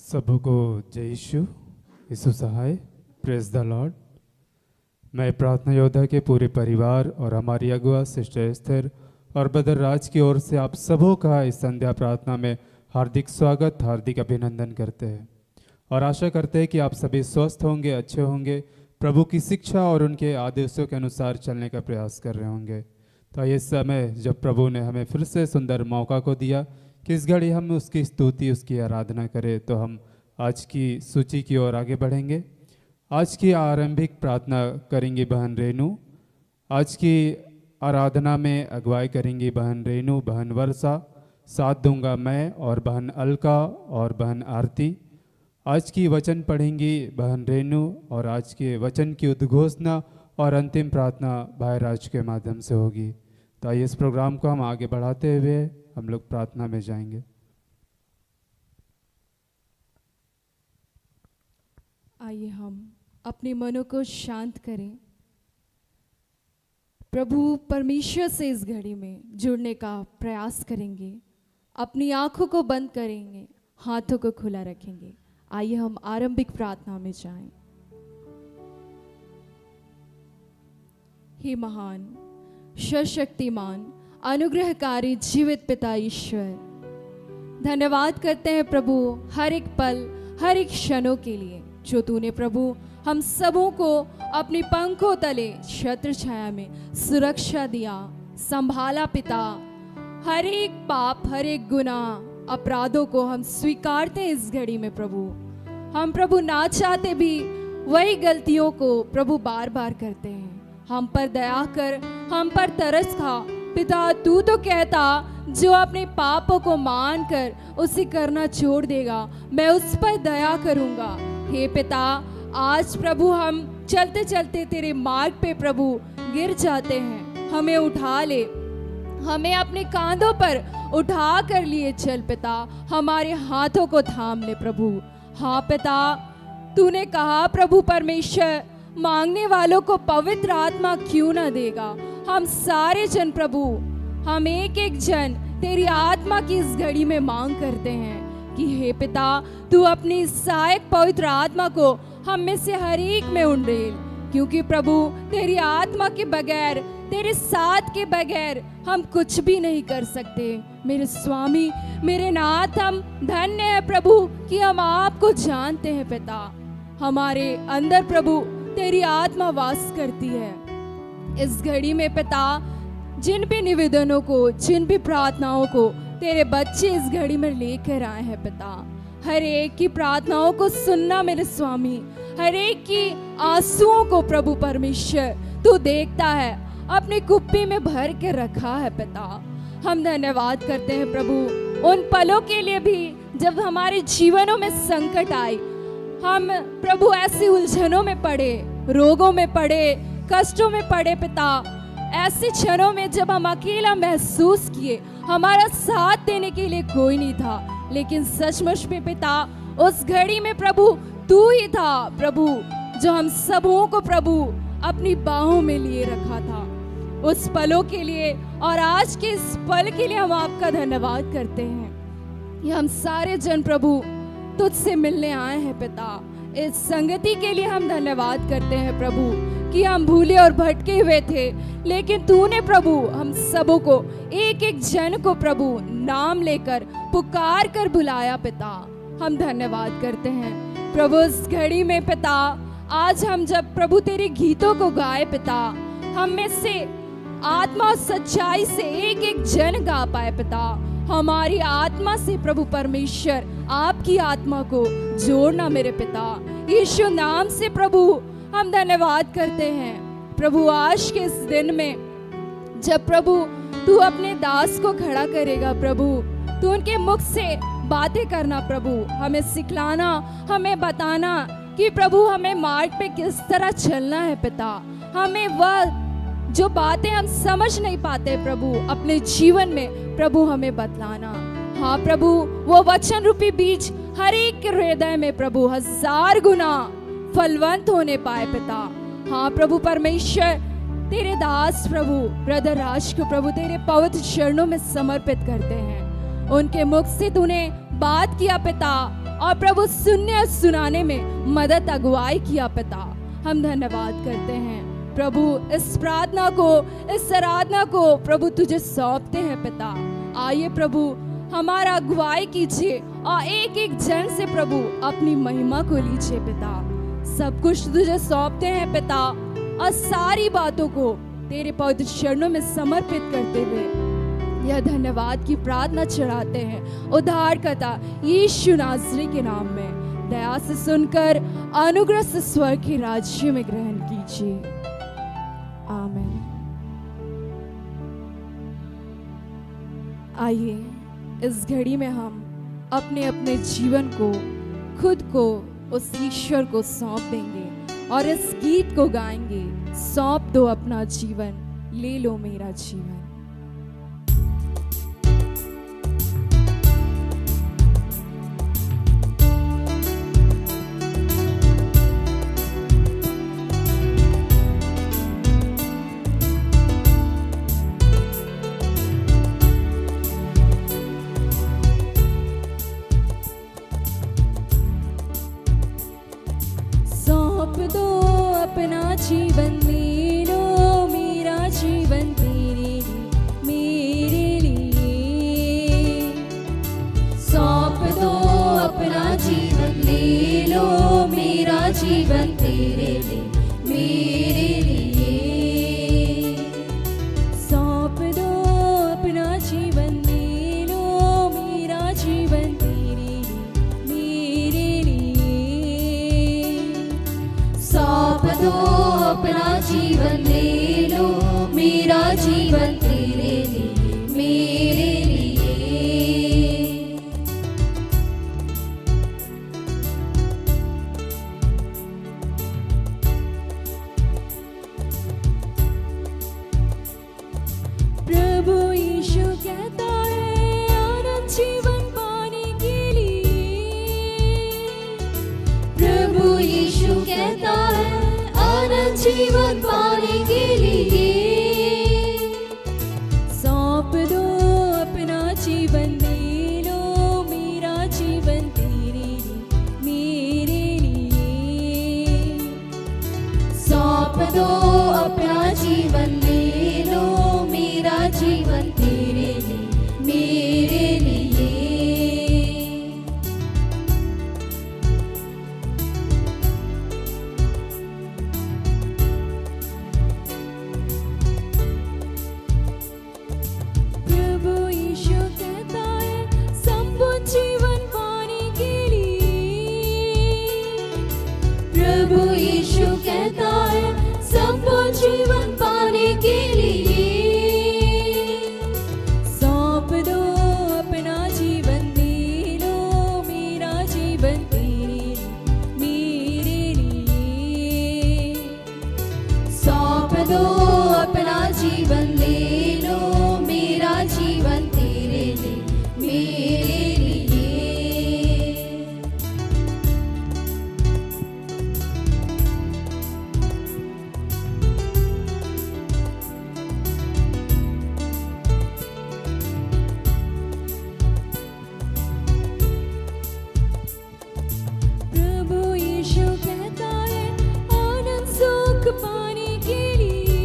सबको जय यीशु, यीशु सहाय, प्रेज द लॉर्ड। मैं प्रार्थना योद्धा के पूरे परिवार और हमारी अगुआ सिस्टर एस्थर और ब्रदर राज की ओर से आप सबों का इस संध्या प्रार्थना में हार्दिक स्वागत, हार्दिक अभिनंदन करते हैं और आशा करते हैं कि आप सभी स्वस्थ होंगे, अच्छे होंगे, प्रभु की शिक्षा और उनके आदेशों के अनुसार चलने का प्रयास कर रहे होंगे। तो ये समय जब प्रभु ने हमें फिर से सुंदर मौका को दिया कि इस घड़ी हम उसकी स्तुति, उसकी आराधना करें, तो हम आज की सूची की ओर आगे बढ़ेंगे। आज की आरंभिक प्रार्थना करेंगी बहन रेनू। आज की आराधना में अगुवाई करेंगी बहन रेनू, बहन वर्षा, साथ दूंगा मैं और बहन अलका और बहन आरती। आज की वचन पढ़ेंगी बहन रेनू और आज के वचन की उद्घोषणा और अंतिम प्रार्थना भाई राज के माध्यम से होगी। तो आइए इस प्रोग्राम को हम आगे बढ़ाते हुए हम लोग प्रार्थना में जाएंगे। आइए हम अपने मनों को शांत करें, प्रभु परमेश्वर से इस घड़ी में जुड़ने का प्रयास करेंगे। अपनी आंखों को बंद करेंगे, हाथों को खुला रखेंगे। आइए हम आरंभिक प्रार्थना में जाएं। हे महान, सशक्तिमान, अनुग्रहकारी जीवित पिता ईश्वर, धन्यवाद करते हैं प्रभु हर एक पल, हर एक क्षणों के लिए जो तूने प्रभु हम सबों को अपनी पंखों तले छत्र छाया में सुरक्षा दिया, संभाला पिता। हर एक पाप, हर एक गुनाह, अपराधों को हम स्वीकारते हैं इस घड़ी में प्रभु। हम प्रभु ना चाहते भी वही गलतियों को प्रभु बार बार करते हैं। हम पर दया कर, हम पर तरस खा पिता। तू तो कहता जो अपने पापों को मान कर उसे करना छोड़ देगा, मैं उस पर दया करूंगा। हे पिता, आज प्रभु हम चलते चलते तेरे मार्ग पे प्रभु गिर जाते हैं, हमें उठा ले, हमें अपने कांधों पर उठा कर लिए चल पिता, हमारे हाथों को थाम ले प्रभु। हाँ पिता, तूने कहा प्रभु परमेश्वर, मांगने वालों को पवित्र आत्मा क्यों ना देगा। हम सारे जन प्रभु, हम एक एक जन तेरी आत्मा की इस घड़ी में मांग करते हैं कि हे पिता, तू अपनी सहायक पवित्र आत्मा को हम में से हर एक में उंडेल, क्योंकि प्रभु तेरी आत्मा के बगैर, तेरे साथ के बगैर हम कुछ भी नहीं कर सकते। मेरे स्वामी, मेरे नाथ, हम धन्य है प्रभु कि हम आपको जानते हैं पिता। हमारे अंदर प्रभु तेरी आत्मा वास करती है। इस घड़ी में पिता, जिन भी निवेदनों को, जिन भी प्रार्थनाओं को तेरे बच्चे इस घड़ी में लेकर आए हैं पिता, हर एक की प्रार्थनाओं को सुनना मेरे स्वामी, हर एक की आंसुओं को प्रभु परमेश्वर तू देखता है, अपनी कुप्पी में भर के रखा है पिता। हम धन्यवाद करते हैं प्रभु उन पलों के लिए भी जब हमारे जीवनों में संकट आई, हम प्रभु ऐसी उलझनों में पड़े, रोगों में पड़े, कष्टों में पड़े पिता। ऐसे क्षणों में जब हम अकेला महसूस किए, हमारा साथ देने के लिए कोई नहीं था, लेकिन सचमुच में पिता उस घड़ी में प्रभु तू ही था प्रभु, जो हम सबों को प्रभु अपनी बाहों में लिए रखा था। उस पलों के लिए और आज के इस पल के लिए हम आपका धन्यवाद करते हैं। ये हम सारे जन प्रभु तुझसे मिलने आए हैं पिता। इस संगति के लिए हम धन्यवाद करते हैं प्रभु कि हम भूले और भटके हुए थे, लेकिन तूने प्रभु हम सबों को, एक एक जन को प्रभु नाम लेकर पुकार कर बुलाया पिता। हम धन्यवाद करते हैं प्रभु इस घड़ी में पिता। आज हम जब प्रभु तेरे गीतों को गाए पिता, हम में से आत्मा और सच्चाई से एक एक जन गा पाए पिता। हमारी आत्मा से प्रभु परमेश्वर आपकी आत्मा को जोड़ना मेरे पिता। यीशु नाम से प्रभु हम धन्यवाद करते हैं प्रभु आज के इस दिन में, जब प्रभु तू अपने दास को खड़ा करेगा प्रभु, तू उनके मुख से बातें करना प्रभु, हमें सिखलाना, हमें बताना कि प्रभु हमें मार्ग पे किस तरह चलना है पिता। हमें वह जो बातें हम समझ नहीं पाते प्रभु अपने जीवन में प्रभु हमें बतलाना। हाँ प्रभु, वो वचन रूपी बीज हर एक के हृदय में प्रभु 1000 गुना फलवंत होने पाए पिता। हाँ प्रभु परमेश्वर, तेरे दास प्रभु ब्रदर राज को प्रभु तेरे पवित्र चरणों में समर्पित करते हैं। उनके मुख से तूने बात किया पिता, और प्रभु सुनने और सुनाने में मदद अगुवाई किया पिता। हम धन्यवाद करते हैं प्रभु, इस प्रार्थना को, इस आराधना को प्रभु तुझे सौंपते हैं पिता। आइए प्रभु हमारा अगुवाई कीजिए और एक एक जन से प्रभु अपनी महिमा को लीजिए पिता। सब कुछ तुझे सौंपते हैं पिता और सारी बातों को तेरे पवित्र चरणों में समर्पित करते हुए यह धन्यवाद की प्रार्थना चढ़ाते हैं उद्धारकर्ता यीशु नाज़री के नाम में। दया से सुनकर अनुग्रह से स्वर्ग के राज्य में ग्रहण कीजिए। आमीन। आइए इस घड़ी में हम अपने अपने जीवन को, खुद को उस ईश्वर को सौंप देंगे और इस गीत को गाएंगे, सौंप दो अपना जीवन, ले लो मेरा जीवन। सौंप दो अपना जीवन, ले लो मेरा जीवन तेरे लिए, मेरे लिए। सौंप दो अपना जीवन, ले लो मेरा जीवन तेरे लिए, मेरे लिए। सौंप दो अपना जीवन, ले लो मेरा जीवन तेरे लिए, मेरे लिए। सौंप दो अपना जीवन, ले लो मेरा जीवन तेरे लिए, मेरे लिए। प्रभु यीशु कहता है आनंद जीवन पाने के लिए। प्रभु यीशु कहता है आनंद जीवन पाने के लिए। सौंप दो अपना जीवन, ले लो मेरा जीवन तेरे लिए, मेरे लिए। सौंप दो अपना जीवन, ले लो मेरा जीवन तेरे लिए, मेरे लिए। प्रभु यीशु कहता है संपूर्ण जीवन पाने के लिए। प्रभु यीशु कहता है संपूर्ण जीवन पाने के लिए। सौंप दो अपना जीवन, ले लो मेरा जीवन तेरे लिए, मेरे लिए। सौंप दो अपना जीवन, ले लो मेरा जीवन तेरे लिए, मेरे लिए। प्रभु यीशु कहता है आनंद सुख पाने के लिए।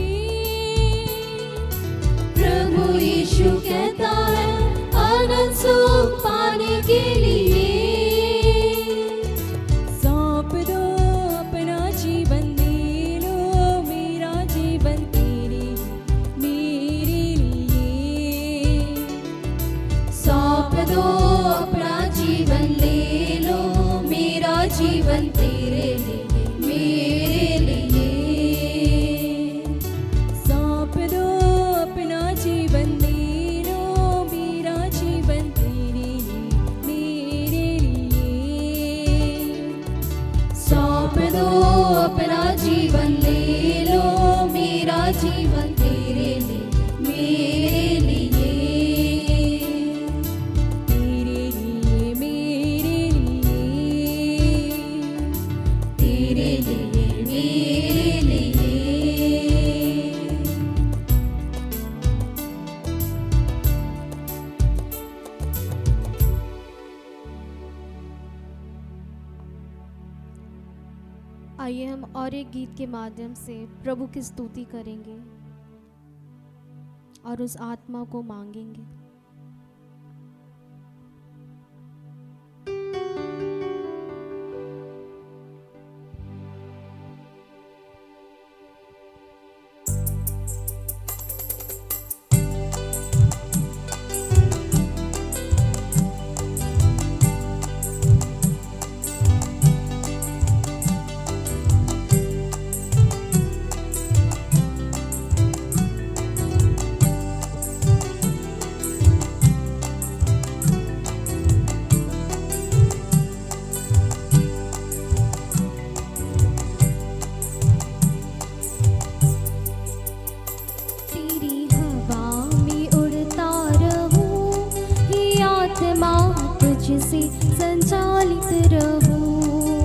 प्रभु यीशु कहता है आनंद सुख पाने के लिए। सौंप दो अपना जीवन, ले लो मेरा जीवन तेरे लिए, मेरे लिए। सौंप दो अपना जीवन, ले लो मेरा जीवन तेरे लिए, मेरे लिए। सौंप दो अपना जीवन, ले लो मेरा जीवन तेरे लिए, मेरे लिए। सौंप दो अपना जीवन, ले लो मेरा जीवन तेरे लिए, मेरे लिए। तेरे लिए, मेरे आइए हम और एक गीत के माध्यम से प्रभु की स्तुति करेंगे और उस आत्मा को मांगेंगे। तुझसे संचालित रहूं,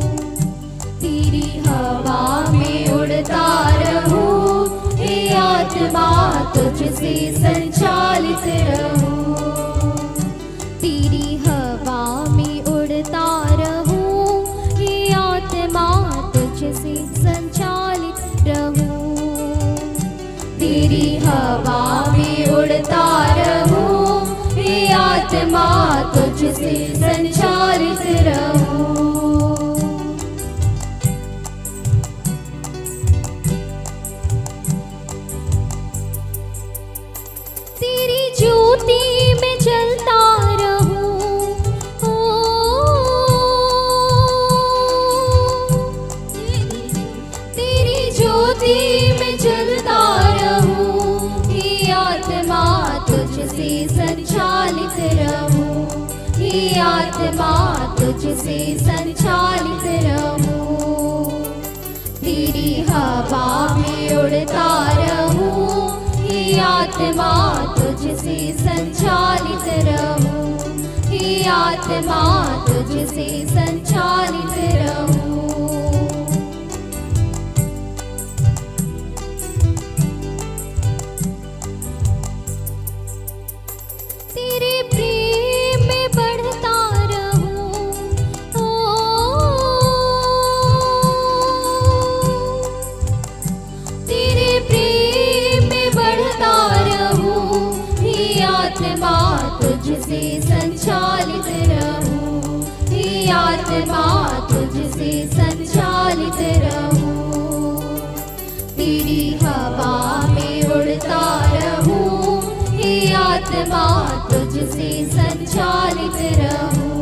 तेरी हवा में उड़ता रहूं, ये आत्मा तुझसे संचालित रहूं, तेरी हवा में उड़ता रहूं, ये आत्मा तुझसे संचालित रहूं। ज्योति में जलता रहूं, ओ तेरी ज्योति में जलता रहूं, ये आत्मा तुझसे संचालित रहूं, ये आत्मा तुझसे संचालित रहूं, तेरी हवा में उड़ता रहूं, ये आत्मा तुझसे संचालित रहूं, ये आत्मा तुझसे संचालित रहूं। तेरे प्रेम में बढ़ता रहूं, ओ तेरे प्रेम में बढ़ता रहूं, ये आत्मा तुझसे संचालित रहूं, ये आत्मा तुझसे संचालित रहूं, तेरी हवा में उड़ता रहूं, ये आत्मा तुझसे संचालित रहूं,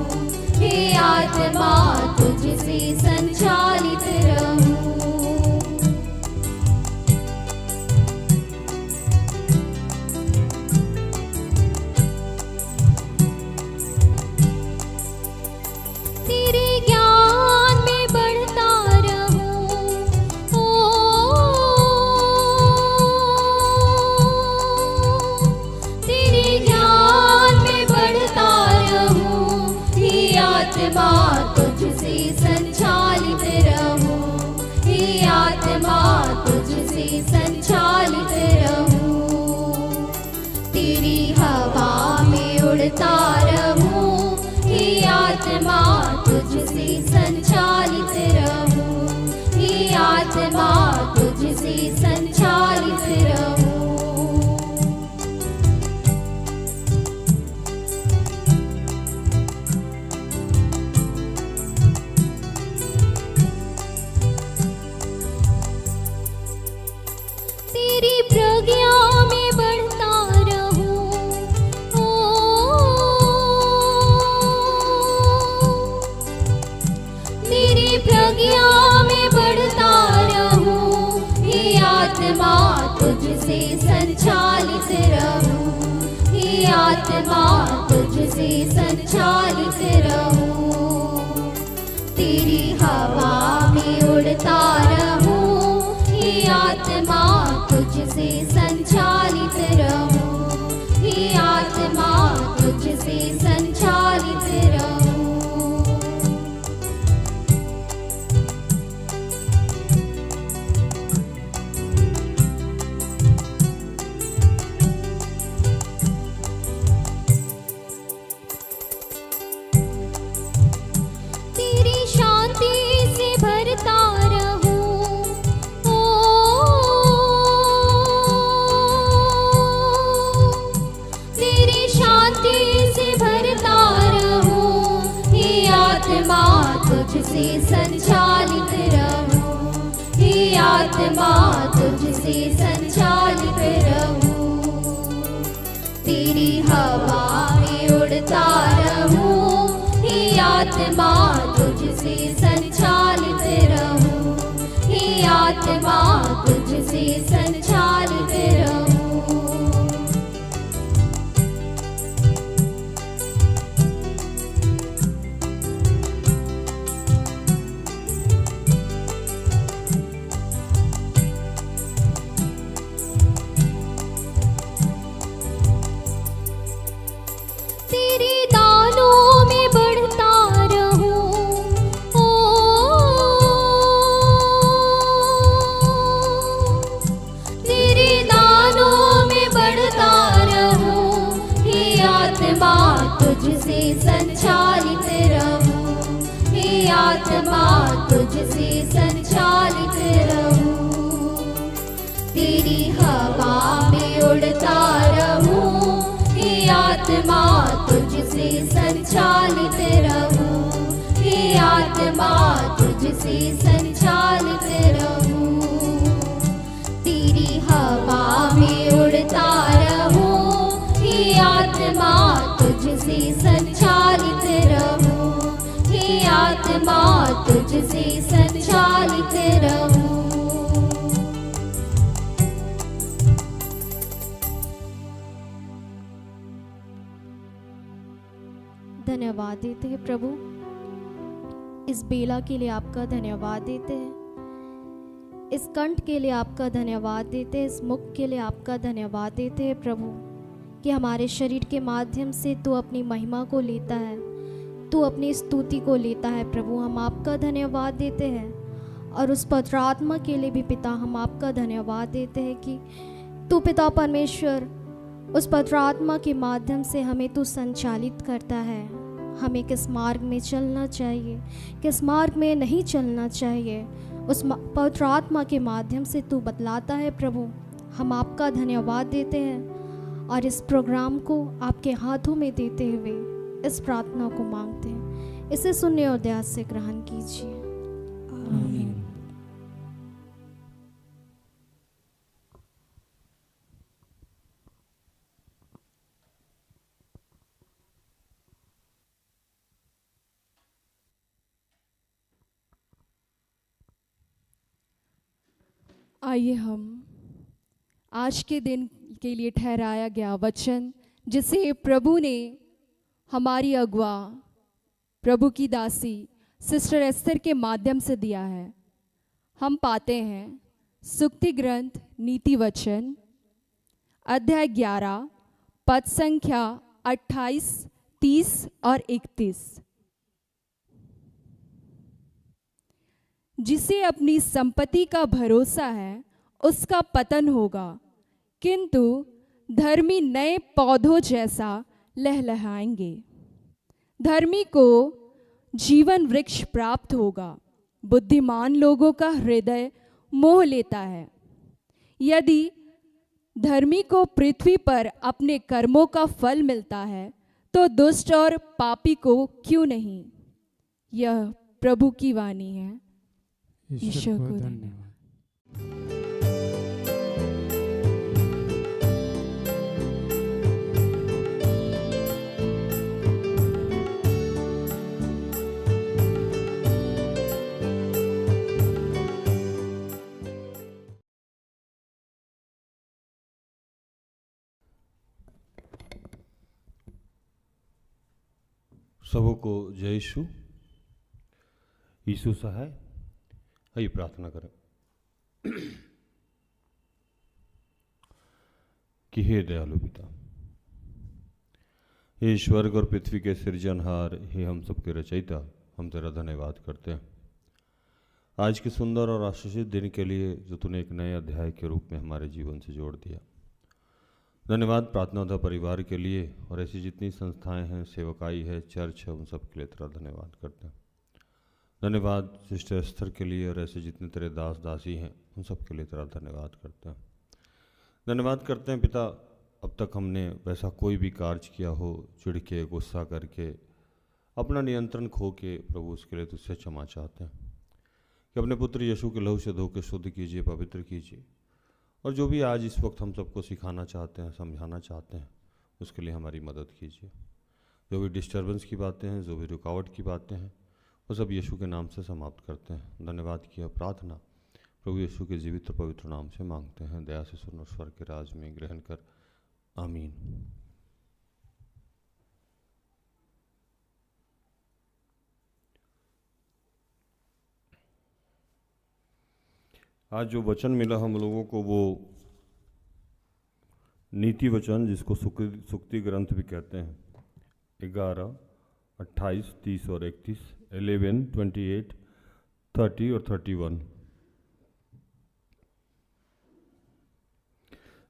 ये आत्मा तुझसे संचालित रहूं। आत्मा तुझसे संचालित रहूं, ये आत्मा तुझसे संचालित रहूं, तेरी हवा में उड़ता रहूं, ये आत्मा तुझसे संचालित रहूं, ये आत्मा तुझसे संचालित रहूं। तेरी प्रज्ञा में बढ़ता रहूं, ओ तेरी प्रज्ञा में बढ़ता रहूं, ये आत्मा तुझसे संचालित रहूं, ये आत्मा तुझसे संचालित रहूं, तेरी हवा में उड़ता रहूं, ये आत्मा तुझसे संचालित रहूं, ये आत्मा तुझसे संचालित रहूं। तेरी शांति से भरता रहूं, तुझसे संचालित रहूं, हे आत्मा तुझसे संचालित रहूं, तेरी हवा में उड़ता रहूं, हे आत्मा तुझसे संचालित रहूं, हे आत्मा तुझसे संचालित रहूं। तेरे दानों में बढ़ता रहूं, ओ तेरे दानों में बढ़ता रहूं, हे आत्मा तुझसे संचालित रहूं, हे आत्मा तुझसे संचालित रहूं, तेरी हवा में उड़ता रहूं, हे आत्मा तुझसे संचालित रहूं, हे आत्मा तुझसे संचालित रहूं, तेरी हवा में उड़ता रहूं, हे आत्मा तुझसे संचालित रहूं, हे आत्मा तुझसे संचालित रहूं। धन्यवाद देते हैं प्रभु, इस बेला के लिए आपका धन्यवाद देते हैं, इस कंठ के लिए आपका धन्यवाद देते हैं, इस मुख के लिए आपका धन्यवाद देते हैं प्रभु, कि हमारे शरीर के माध्यम से तू अपनी महिमा को लेता है, तू अपनी स्तुति को लेता है प्रभु। हम आपका धन्यवाद देते हैं और उस पवित्र आत्मा के लिए भी पिता हम आपका धन्यवाद देते हैं कि तू पिता परमेश्वर उस पवित्र आत्मा के माध्यम से हमें तू संचालित करता है, हमें किस मार्ग में चलना चाहिए, किस मार्ग में नहीं चलना चाहिए, उस पवित्र आत्मा के माध्यम से तू बतलाता है प्रभु। हम आपका धन्यवाद देते हैं और इस प्रोग्राम को आपके हाथों में देते हुए इस प्रार्थना को मांगते हैं, इसे सुनने और दया से ग्रहण कीजिए। आमीन। आइए हम आज के दिन के लिए ठहराया गया वचन जिसे प्रभु ने हमारी अगुआ प्रभु की दासी सिस्टर एस्थर के माध्यम से दिया है, हम पाते हैं सुक्ति ग्रंथ नीति वचन अध्याय 11 पद संख्या 28, 30 और 31। जिसे अपनी संपत्ति का भरोसा है उसका पतन होगा, किंतु धर्मी नए पौधों जैसा लहलहाएंगे। धर्मी को जीवन वृक्ष प्राप्त होगा, बुद्धिमान लोगों का हृदय मोह लेता है। यदि धर्मी को पृथ्वी पर अपने कर्मों का फल मिलता है तो दुष्ट और पापी को क्यों नहीं। यह प्रभु की वाणी है। ईश्वर को धन्यवाद। सबको जय यीशु। यीशु सहाय। आइए प्रार्थना करें कि हे दयालु पिता, हे स्वर्ग और पृथ्वी के सृजनहार, हे हम सबके रचयिता, हम तेरा धन्यवाद करते हैं आज के सुंदर और आशीषित दिन के लिए जो तूने एक नए अध्याय के रूप में हमारे जीवन से जोड़ दिया। धन्यवाद प्रार्थना परिवार के लिए और ऐसी जितनी संस्थाएं हैं, सेवकाई है, चर्च है, उन सब के लिए तेरा धन्यवाद करते हैं। धन्यवाद सिस्टर एस्थर के लिए और ऐसे जितने तेरे दास दासी हैं उन सब के लिए तेरा धन्यवाद करते हैं। धन्यवाद करते हैं पिता, अब तक हमने वैसा कोई भी कार्य किया हो चिढ़ के, गुस्सा करके, अपना नियंत्रण खो के प्रभु उसके लिए तुझसे क्षमा चाहते हैं कि अपने पुत्र यीशु के लहू से धो के शुद्ध कीजिए, पवित्र कीजिए। और जो भी आज इस वक्त हम सबको सिखाना चाहते हैं, समझाना चाहते हैं, उसके लिए हमारी मदद कीजिए। जो भी डिस्टर्बेंस की बातें हैं, जो भी रुकावट की बातें हैं, वो सब यीशु के नाम से समाप्त करते हैं। धन्यवाद की प्रार्थना प्रभु यीशु के जीवित और पवित्र नाम से मांगते हैं। दया से सुन और स्वर्ग के राज में ग्रहण कर, आमीन। आज जो वचन मिला हम लोगों को, वो नीति वचन, जिसको सुक्ति ग्रंथ भी कहते हैं, 11, 28, 30 और 31, 11, 28, 30 और 31।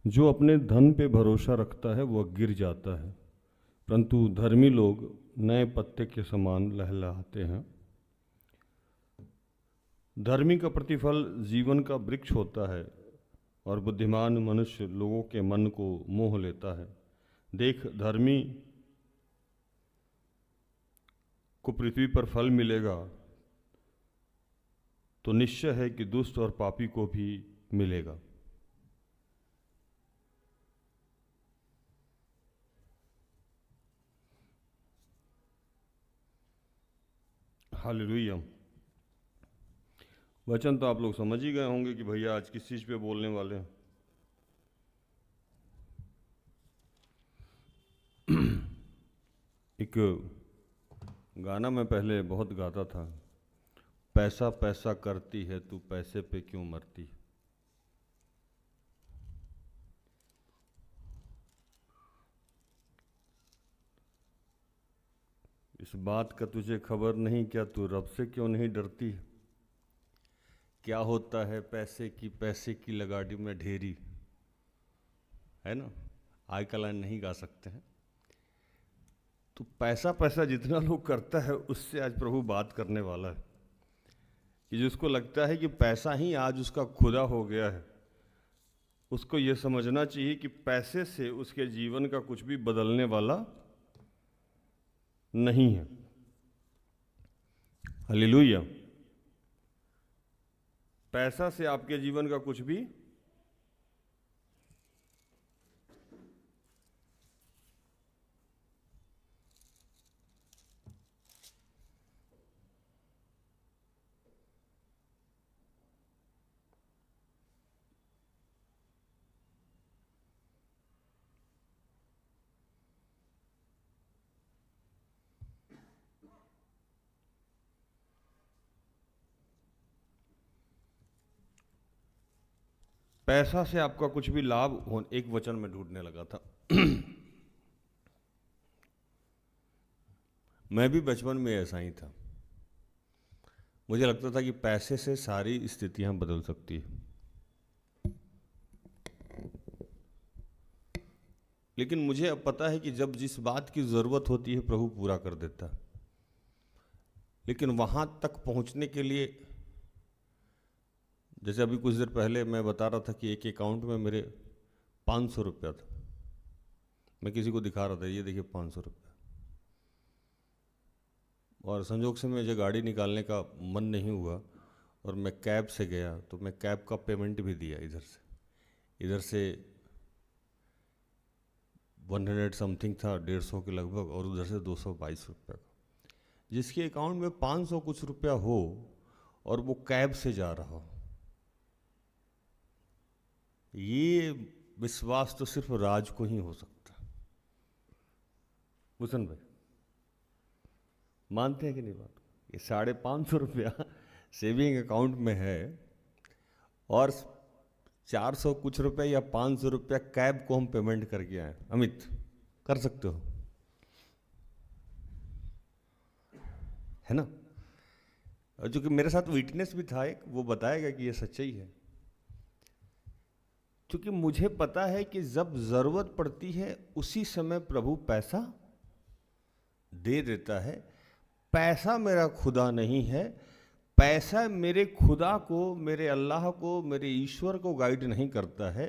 जो अपने धन पे भरोसा रखता है वह गिर जाता है, परंतु धर्मी लोग नए पत्ते के समान लहलहाते हैं। धर्मी का प्रतिफल जीवन का वृक्ष होता है और बुद्धिमान मनुष्य लोगों के मन को मोह लेता है। देख, धर्मी को पृथ्वी पर फल मिलेगा तो निश्चय है कि दुष्ट और पापी को भी मिलेगा। हालेलुया। वचन तो आप लोग समझ ही गए होंगे कि भैया आज किस चीज़ पे बोलने वाले हैं। एक गाना मैं पहले बहुत गाता था, पैसा पैसा करती है तू पैसे पे क्यों मरती। इस बात का तुझे खबर नहीं क्या, तू रब से क्यों नहीं डरती। क्या होता है पैसे की लगाड़ी में ढेरी, है ना। आज का लाइन नहीं गा सकते हैं। तो पैसा पैसा जितना लोग करता है, उससे आज प्रभु बात करने वाला है कि जिसको लगता है कि पैसा ही आज उसका खुदा हो गया है, उसको ये समझना चाहिए कि पैसे से उसके जीवन का कुछ भी बदलने वाला नहीं है। हालेलुया। पैसा से आपके जीवन का कुछ भी पैसा से आपका कुछ भी लाभ हो, एक वचन में ढूंढने लगा था। मैं भी बचपन में ऐसा ही था। मुझे लगता था कि पैसे से सारी स्थितियां बदल सकती है, लेकिन मुझे अब पता है कि जब जिस बात की ज़रूरत होती है प्रभु पूरा कर देता है। लेकिन वहाँ तक पहुँचने के लिए, जैसे अभी कुछ देर पहले मैं बता रहा था कि एक अकाउंट में मेरे 500 रुपया था। मैं किसी को दिखा रहा था, ये देखिए 500 रुपया। और संजोग से मुझे गाड़ी निकालने का मन नहीं हुआ और मैं कैब से गया, तो मैं कैब का पेमेंट भी दिया। इधर से 100 समथिंग था, 150 के लगभग, और उधर से 222 रुपये का। जिसके अकाउंट में 500 कुछ रुपया हो और वो कैब से जा रहा हो, ये विश्वास तो सिर्फ राज को ही हो सकता। भूषण भाई मानते हैं कि नहीं बात? ये 550 रुपया सेविंग अकाउंट में है और 400 कुछ रुपये या 500 रुपया कैब को हम पेमेंट करके आए। अमित, कर सकते हो, है ना। और जो कि मेरे साथ विटनेस भी था एक, वो बताएगा कि ये सच्चाई है। क्योंकि मुझे पता है कि जब जरूरत पड़ती है उसी समय प्रभु पैसा दे देता है। पैसा मेरा खुदा नहीं है, पैसा मेरे खुदा को, मेरे अल्लाह को, मेरे ईश्वर को गाइड नहीं करता है,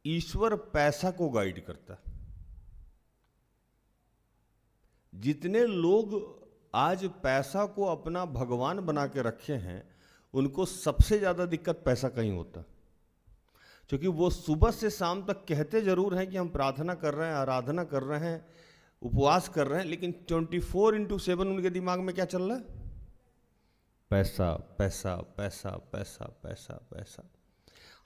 ईश्वर पैसा को गाइड करता है। जितने लोग आज पैसा को अपना भगवान बना के रखे हैं, उनको सबसे ज़्यादा दिक्कत पैसा का ही होता है। क्योंकि वो सुबह से शाम तक कहते जरूर हैं कि हम प्रार्थना कर रहे हैं, आराधना कर रहे हैं, उपवास कर रहे हैं, लेकिन 24/7 उनके दिमाग में क्या चल रहा है? पैसा पैसा पैसा पैसा पैसा पैसा।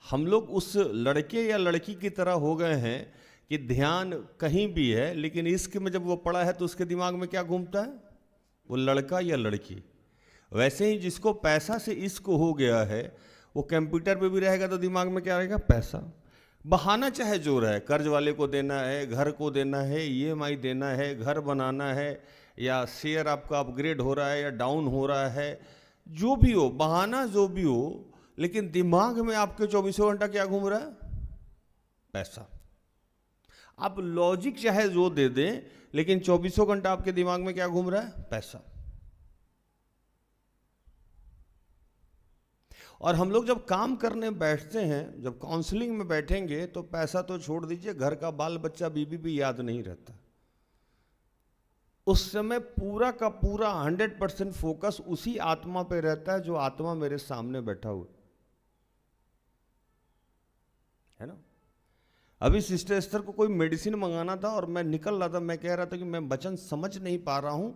हम लोग उस लड़के या लड़की की तरह हो गए हैं कि ध्यान कहीं भी है, लेकिन इश्क में जब वो पड़ा है तो उसके दिमाग में क्या घूमता है? वो लड़का या लड़की। वैसे ही जिसको पैसा से इश्क हो गया है, वो कंप्यूटर पे भी रहेगा तो दिमाग में क्या रहेगा? पैसा। बहाना चाहे जो रहे, कर्ज वाले को देना है, घर को देना है, EMI देना है, घर बनाना है, या शेयर आपका अपग्रेड हो रहा है या डाउन हो रहा है, जो भी हो, बहाना जो भी हो, लेकिन दिमाग में आपके 24 घंटा क्या घूम रहा है? पैसा। आप लॉजिक चाहे जो दे दें, लेकिन 24 घंटा आपके दिमाग में क्या घूम रहा है? पैसा। और हम लोग जब काम करने बैठते हैं, जब काउंसलिंग में बैठेंगे, तो पैसा तो छोड़ दीजिए, घर का बाल बच्चा बीबी भी याद नहीं रहता। उस समय पूरा का पूरा 100% फोकस उसी आत्मा पे रहता है जो आत्मा मेरे सामने बैठा हुआ है ना। अभी सिस्टर एस्थर को कोई मेडिसिन मंगाना था और मैं निकल रहा था, मैं कह रहा था कि मैं वचन समझ नहीं पा रहा हूं,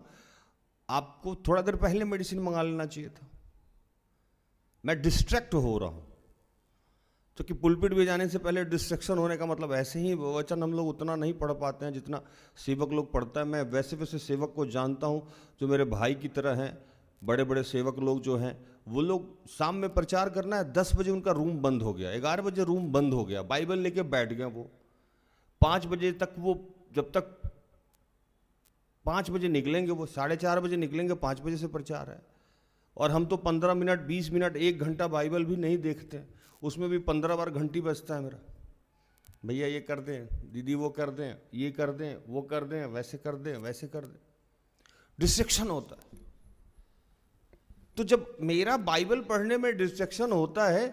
आपको थोड़ा देर पहले मेडिसिन मंगा लेना चाहिए था। मैं डिस्ट्रैक्ट हो रहा हूं, क्योंकि पुलपिट भी जाने से पहले डिस्ट्रैक्शन होने का मतलब ऐसे ही वचन हम लोग उतना नहीं पढ़ पाते हैं जितना सेवक लोग पढ़ता है। मैं वैसे वैसे सेवक को जानता हूं जो मेरे भाई की तरह हैं, बड़े बड़े सेवक लोग जो हैं, वो लोग शाम में प्रचार करना है, 10 बजे उनका रूम बंद हो गया, 11 बजे रूम बंद हो गया, बाइबल लेके बैठ गए वो 5 बजे तक। वो जब तक 5 बजे निकलेंगे, वो 4:30 बजे निकलेंगे, 5 बजे से प्रचार है। और हम तो 15 मिनट, 20 मिनट, 1 घंटा बाइबल भी नहीं देखते, उसमें भी 15 बार घंटी बजता है मेरा, भैया ये कर दें, दीदी वो कर दें, ये कर दें, वो कर दें, वैसे कर दें, वैसे कर दें। डिस्ट्रैक्शन होता है। तो जब मेरा बाइबल पढ़ने में डिस्ट्रैक्शन होता है,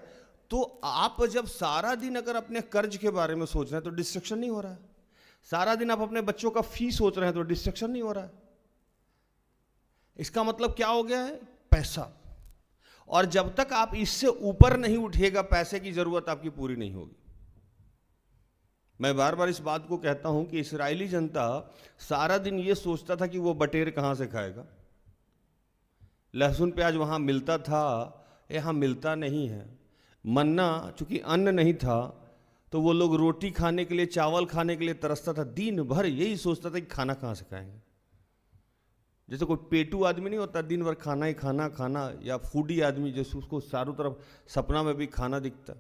तो आप जब सारा दिन अगर अपने कर्ज के बारे में सोच रहे हैं तो डिस्ट्रैक्शन नहीं हो रहा है। सारा दिन आप अपने बच्चों का फीस सोच रहे हैं तो डिस्ट्रैक्शन नहीं हो रहा है। इसका मतलब क्या हो गया है? पैसा। और जब तक आप इससे ऊपर नहीं उठेगा, पैसे की जरूरत आपकी पूरी नहीं होगी। मैं बार बार इस बात को कहता हूं कि इस्राएली जनता सारा दिन ये सोचता था कि वो बटेर कहां से खाएगा। लहसुन प्याज वहां मिलता था, यहां मिलता नहीं है। मन्ना, चूंकि अन्न नहीं था, तो वो लोग रोटी खाने के लिए, चावल खाने के लिए तरसता था। दिन भर यही सोचता था कि खाना कहां से खाएंगे। जैसे कोई पेटू आदमी नहीं होता, दिन भर खाना ही खाना खाना, या फूडी आदमी जैसे उसको चारों तरफ सपना में भी खाना दिखता।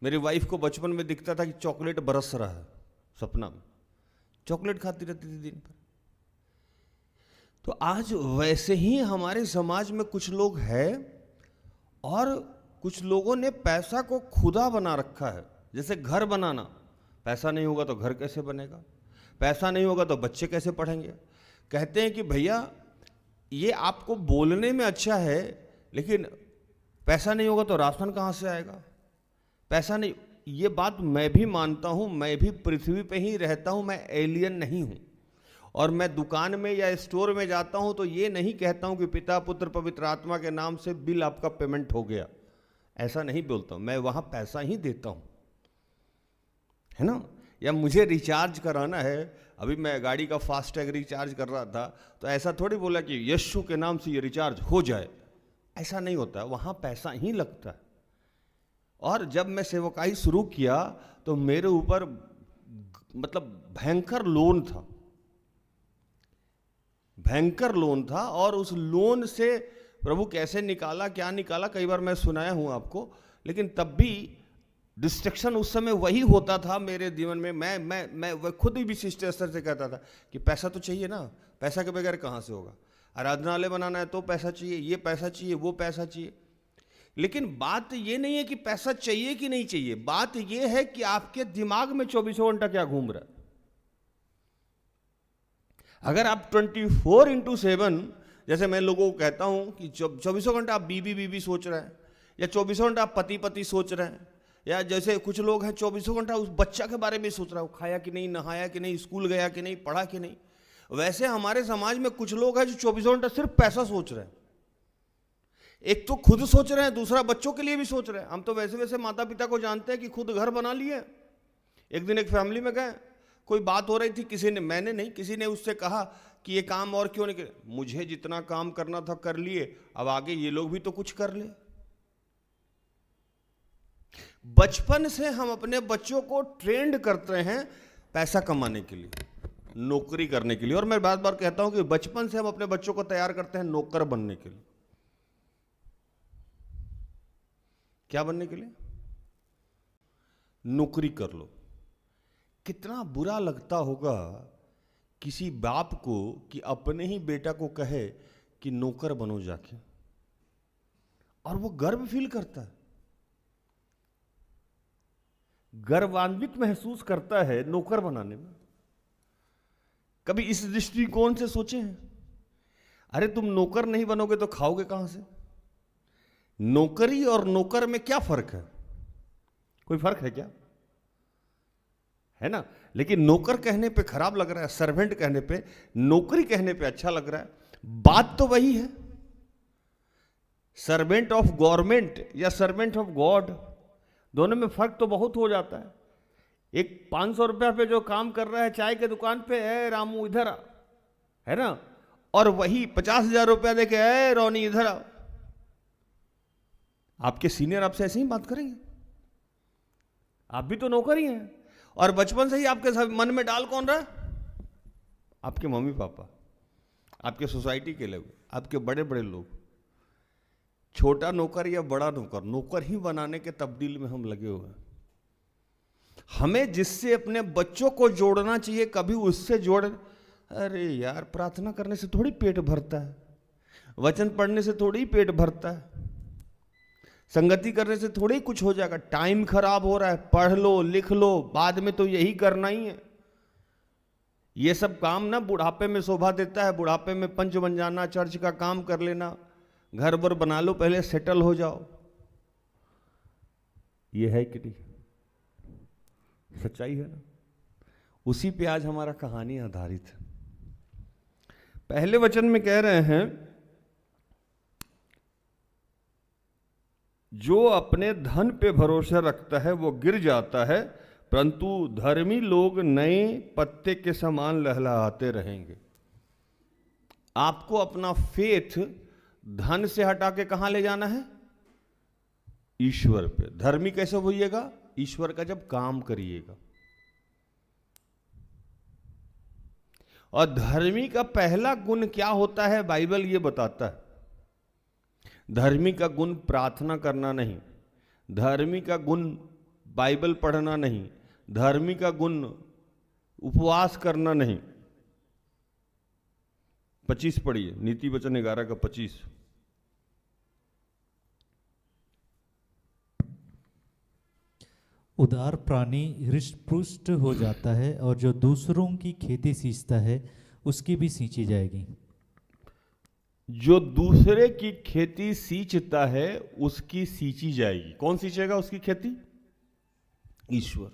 मेरी वाइफ को बचपन में दिखता था कि चॉकलेट बरस रहा है, सपना में चॉकलेट खाती रहती थी दिन भर। तो आज वैसे ही हमारे समाज में कुछ लोग हैं, और कुछ लोगों ने पैसा को खुदा बना रखा है। जैसे घर बनाना, पैसा नहीं होगा तो घर कैसे बनेगा, पैसा नहीं होगा तो बच्चे कैसे पढ़ेंगे। कहते हैं कि भैया ये आपको बोलने में अच्छा है, लेकिन पैसा नहीं होगा तो राशन कहाँ से आएगा, पैसा नहीं। ये बात मैं भी मानता हूँ, मैं भी पृथ्वी पे ही रहता हूँ, मैं एलियन नहीं हूँ। और मैं दुकान में या स्टोर में जाता हूँ तो ये नहीं कहता हूँ कि पिता पुत्र पवित्र आत्मा के नाम से बिल आपका पेमेंट हो गया, ऐसा नहीं बोलता हूँ। मैं वहाँ पैसा ही देता हूँ, है ना। या मुझे रिचार्ज कराना है, अभी मैं गाड़ी का फास्टैग रिचार्ज कर रहा था, तो ऐसा थोड़ी बोला कि यीशु के नाम से ये रिचार्ज हो जाए, ऐसा नहीं होता है, वहाँ पैसा ही लगता है। और जब मैं सेवकाई शुरू किया तो मेरे ऊपर मतलब भयंकर लोन था, भयंकर लोन था। और उस लोन से प्रभु कैसे निकाला, क्या निकाला, कई बार मैं सुनाया हूँ आपको। लेकिन तब भी डिस्ट्रैक्शन उस समय वही होता था मेरे जीवन में। मैं खुद ही भी सिस्टर एस्थर से कहता था कि पैसा तो चाहिए ना, पैसा के बगैर कहाँ से होगा। आराधनालय बनाना है तो पैसा चाहिए, ये पैसा चाहिए, वो पैसा चाहिए। लेकिन बात ये नहीं है कि पैसा चाहिए कि नहीं चाहिए, बात ये है कि आपके दिमाग में 24 घंटा क्या घूम रहा है। अगर आप 24/7, जैसे मैं लोगों को कहता हूं कि 24 घंटा आप बीबी बीबी सोच रहे हैं, या 24 घंटा आप पति पति सोच रहे हैं, या जैसे कुछ लोग हैं 24 घंटा उस बच्चा के बारे में सोच रहा है, वो खाया कि नहीं, नहाया कि नहीं, स्कूल गया कि नहीं, पढ़ा कि नहीं। वैसे हमारे समाज में कुछ लोग हैं जो 24 घंटे सिर्फ पैसा सोच रहे हैं। एक तो खुद सोच रहे हैं, दूसरा बच्चों के लिए भी सोच रहे हैं। हम तो वैसे वैसे माता पिता को जानते हैं कि खुद घर बना लिए। एक दिन एक फैमिली में गए, कोई बात हो रही थी, किसी ने, मैंने नहीं, किसी ने उससे कहा कि ये काम और क्यों नहीं करे। मुझे जितना काम करना था कर लिए, अब आगे ये लोग भी तो कुछ कर ले। बचपन से हम अपने बच्चों को ट्रेंड करते हैं पैसा कमाने के लिए, नौकरी करने के लिए। और मैं बार बार कहता हूं कि बचपन से हम अपने बच्चों को तैयार करते हैं नौकर बनने के लिए। क्या बनने के लिए? नौकरी कर लो। कितना बुरा लगता होगा किसी बाप को कि अपने ही बेटा को कहे कि नौकर बनो जाके, और वो गर्व फील करता है, गर्वान्वित महसूस करता है नौकर बनाने में। कभी इस दृष्टिकोण से सोचे हैं? अरे तुम नौकर नहीं बनोगे तो खाओगे कहां से? नौकरी और नौकर में क्या फर्क है? कोई फर्क है क्या? है ना? लेकिन नौकर कहने पे खराब लग रहा है, सर्वेंट कहने पे, नौकरी कहने पे अच्छा लग रहा है। बात तो वही है। सर्वेंट ऑफ गवर्नमेंट या सर्वेंट ऑफ गॉड, दोनों में फर्क तो बहुत हो जाता है। एक 500 रुपया पे जो काम कर रहा है चाय के दुकान पे, है रामू इधर आ, है ना, और वही 50,000 रुपया देके, है रोनी इधर आ। आपके सीनियर आपसे ऐसे ही बात करेंगे? आप भी तो नौकर ही हैं। और बचपन से ही आपके मन में डाल कौन रहा है? आपके मम्मी पापा, आपके सोसाइटी के लोग, आपके बड़े बड़े लोग। छोटा नौकर या बड़ा नौकर, नौकर ही बनाने के तब्दील में हम लगे हुए हैं। हमें जिससे अपने बच्चों को जोड़ना चाहिए, कभी उससे जोड़। अरे यार, प्रार्थना करने से थोड़ी पेट भरता है, वचन पढ़ने से थोड़ी पेट भरता है, संगति करने से थोड़ी कुछ हो जाएगा। टाइम खराब हो रहा है, पढ़ लो लिख लो, बाद में तो यही करना ही है। ये सब काम ना बुढ़ापे में शोभा देता है। बुढ़ापे में पंच बन जाना, चर्च का काम कर लेना, घर बर बना लो, पहले सेटल हो जाओ। ये है कि नहीं? सच्चाई है ना? उसी पे आज हमारा कहानी आधारित है। पहले वचन में कह रहे हैं, जो अपने धन पे भरोसा रखता है वो गिर जाता है, परंतु धर्मी लोग नए पत्ते के समान लहलहाते रहेंगे। आपको अपना फेथ धन से हटा के कहां ले जाना है? ईश्वर पे। धर्मी कैसे होइएगा? ईश्वर का जब काम करिएगा। और धर्मी का पहला गुण क्या होता है? बाइबल ये बताता है। धर्मी का गुण प्रार्थना करना नहीं, धर्मी का गुण बाइबल पढ़ना नहीं, धर्मी का गुण उपवास करना नहीं। 25 पढ़िए, नीति वचन 11 का 25। उदार प्राणी हृष्टपुष्ट हो जाता है, और जो दूसरों की खेती सींचता है उसकी भी सींची जाएगी। जो दूसरे की खेती सींचता है उसकी सींची जाएगी। कौन सींचेगा उसकी खेती? ईश्वर।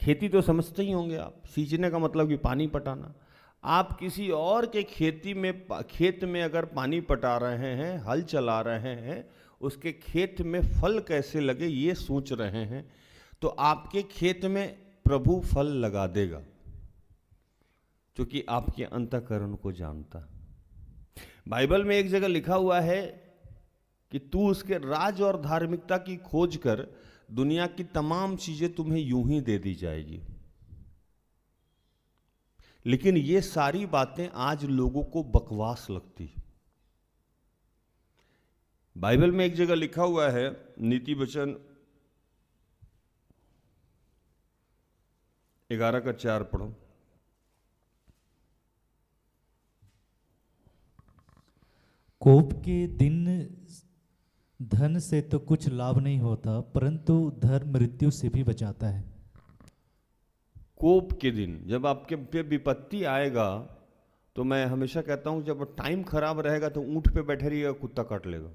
खेती तो समझते ही होंगे आप। सींचने का मतलब कि पानी पटाना। आप किसी और के खेत में अगर पानी पटा रहे हैं, हल चला रहे हैं, उसके खेत में फल कैसे लगे ये सोच रहे हैं, तो आपके खेत में प्रभु फल लगा देगा, क्योंकि आपके अंतःकरण को जानता है। बाइबल में एक जगह लिखा हुआ है कि तू उसके राज और धार्मिकता की खोज कर, दुनिया की तमाम चीजें तुम्हें यूं ही दे दी जाएगी। लेकिन ये सारी बातें आज लोगों को बकवास लगती है। बाइबल में एक जगह लिखा हुआ है, नीति वचन 11 का 4 पढ़ो। कोप के दिन धन से तो कुछ लाभ नहीं होता, परंतु धर्म मृत्यु से भी बचाता है। कोप के दिन जब आपके पे विपत्ति आएगा, तो मैं हमेशा कहता हूं जब टाइम खराब रहेगा तो ऊंट पे बैठे रहिएगा, कुत्ता काट लेगा।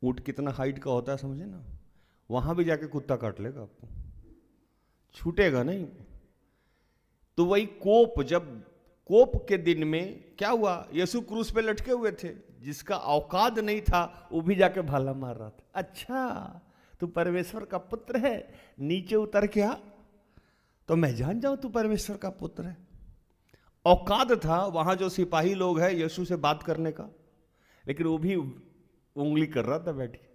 ऊंट कितना हाइट का होता है समझे ना, वहां भी जाके कुत्ता काट लेगा आपको, छूटेगा नहीं। तो वही कोप, जब कोप के दिन में क्या हुआ, यीशु क्रूस पे लटके हुए थे, जिसका औकात नहीं था वो भी जाके भाला मार रहा था। अच्छा, तू परमेश्वर का पुत्र है, नीचे उतर के आ तो मैं जान जाऊं तू परमेश्वर का पुत्र है। औकात था वहां जो सिपाही लोग हैं यीशु से बात करने का, लेकिन वो भी उंगली कर रहा था बैठ के,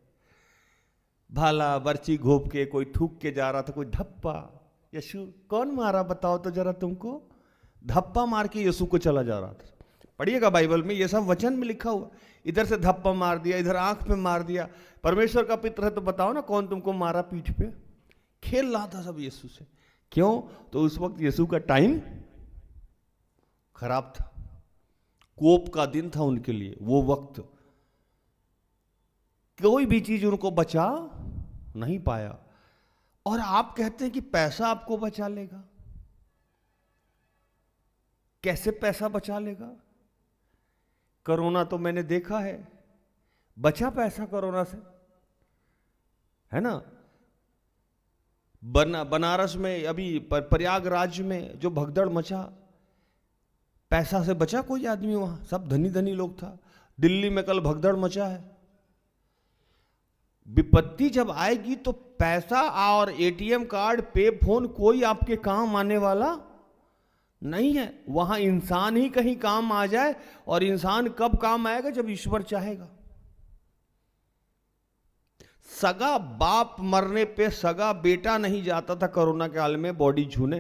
भाला बर्ची घोप के, कोई थूक के जा रहा था, कोई धप्पा। यीशु कौन मारा बताओ तो जरा तुमको, धप्पा मार के यीशु को चला जा रहा था। पढ़िएगा बाइबल में, ये सब वचन में लिखा हुआ। इधर से धप्पा मार दिया, इधर आंख पे मार दिया। परमेश्वर का पुत्र है तो बताओ ना कौन तुमको मारा पीठ पे। खेल रहा था सब यीशु से। क्यों? तो उस वक्त यीशु का टाइम खराब था, कोप का दिन था उनके लिए। वो वक्त कोई भी चीज उनको बचा नहीं पाया। और आप कहते हैं कि पैसा आपको बचा लेगा। कैसे पैसा बचा लेगा? कोरोना तो मैंने देखा है, बचा पैसा कोरोना से, है ना। बनारस में अभी प्रयागराज में जो भगदड़ मचा, पैसा से बचा कोई आदमी? वहां सब धनी धनी लोग था। दिल्ली में कल भगदड़ मचा है। विपत्ति जब आएगी तो पैसा और एटीएम कार्ड, पे फोन कोई आपके काम आने वाला नहीं है। वहां इंसान ही कहीं काम आ जाए, और इंसान कब काम आएगा? जब ईश्वर चाहेगा। सगा बाप मरने पे सगा बेटा नहीं जाता था कोरोना काल में बॉडी छूने।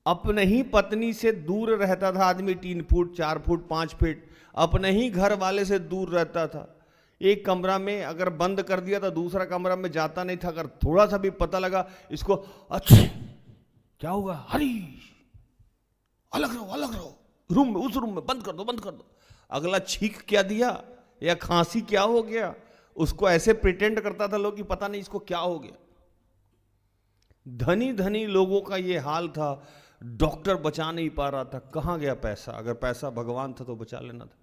अपने ही पत्नी से दूर रहता था आदमी, 3 फुट 4 फुट 5 फीट। अपने ही घर वाले से दूर रहता था। एक कमरा में अगर बंद कर दिया तो दूसरा कमरा में जाता नहीं था। अगर थोड़ा सा भी पता लगा इसको, अच्छा क्या हुआ, हरी अलग रहो, रूम में, उस रूम में बंद कर दो। अगला छींक क्या दिया या खांसी क्या हो गया, उसको ऐसे प्रिटेंड करता था लोग कि पता नहीं इसको क्या हो गया। धनी धनी लोगों का ये हाल था। डॉक्टर बचा नहीं पा रहा था। कहां गया पैसा? अगर पैसा भगवान था तो बचा लेना था।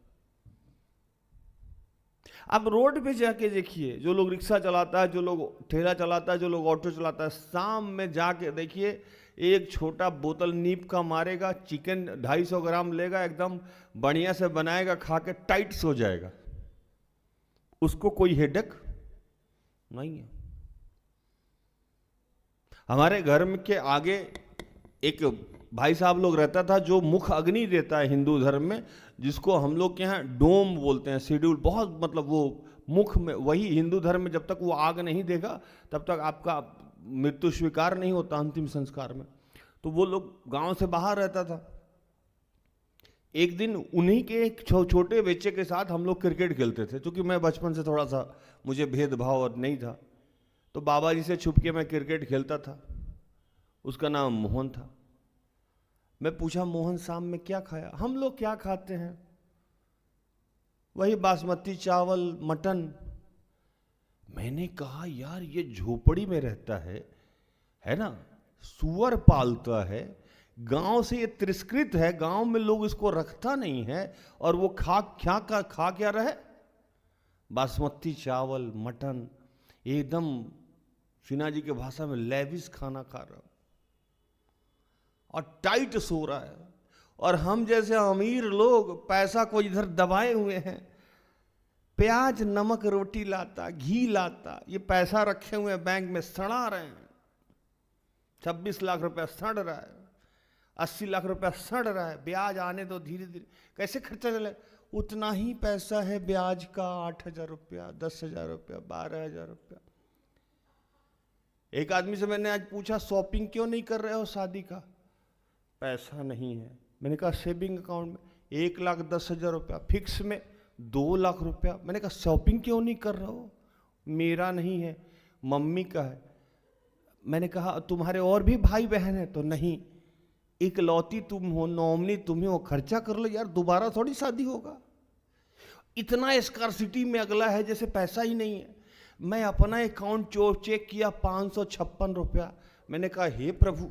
अब रोड पे जाके देखिए, जो लोग रिक्शा चलाता है, जो लोग ठेला चलाता है, जो लोग ऑटो चलाता है, शाम में जाके देखिए, एक छोटा बोतल नीप का मारेगा, चिकन 250 ग्राम लेगा, एकदम बढ़िया से बनाएगा, खा के टाइट सो जाएगा। उसको कोई हेडेक नहीं है। हमारे घर में के आगे एक भाई साहब लोग रहता था जो मुख अग्नि देता है हिंदू धर्म में, जिसको हम लोग के यहाँ डोम बोलते हैं, शेड्यूल। बहुत मतलब वो मुख में, वही हिंदू धर्म में जब तक वो आग नहीं देगा तब तक आपका मृत्यु स्वीकार नहीं होता अंतिम संस्कार में। तो वो लोग गांव से बाहर रहता था। एक दिन उन्हीं के एक छोटे बच्चे के साथ हम लोग क्रिकेट खेलते थे। क्योंकि मैं बचपन से थोड़ा सा, मुझे भेदभाव और नहीं था, तो बाबा जी से छुप के मैं क्रिकेट खेलता था। उसका नाम मोहन था। मैं पूछा, मोहन शाम में क्या खाया? हम लोग क्या खाते हैं, वही बासमती चावल, मटन। मैंने कहा यार ये झोपड़ी में रहता है ना, सुअर पालता है, गांव से ये तिरस्कृत है, गांव में लोग इसको रखता नहीं है, और वो खा क्या रहे? बासमती चावल, मटन, एकदम सिन्हा जी की भाषा में लेविश खाना खा रहा, और टाइट सो रहा है। और हम जैसे अमीर लोग पैसा को इधर दबाए हुए हैं। प्याज नमक रोटी लाता, घी लाता, ये पैसा रखे हुए हैं बैंक में, सड़ा रहे हैं। 26 लाख रुपया सड़ रहा है, 80 लाख रुपया सड़ रहा है। ब्याज आने दो धीरे धीरे, कैसे खर्चा चले? उतना ही पैसा है ब्याज का, 8,000 रुपया, 10,000 रुपया, 12,000 रुपया। एक आदमी से मैंने आज पूछा, शॉपिंग क्यों नहीं कर रहे हो शादी का? पैसा नहीं है। मैंने कहा सेविंग अकाउंट में 1,10,000 रुपया, फिक्स में 2 लाख रुपया। मैंने कहा शॉपिंग क्यों नहीं कर रहे हो? मेरा नहीं है, मम्मी का है। मैंने कहा तुम्हारे और भी भाई बहन है? तो नहीं, इकलौती तुम हो, नॉमिनी तुम ही हो, खर्चा कर लो यार, दोबारा थोड़ी शादी होगा। इतना स्कार्सिटी में अगला है जैसे पैसा ही नहीं है। मैं अपना अकाउंट चेक किया, 556 रुपया। मैंने कहा हे प्रभु,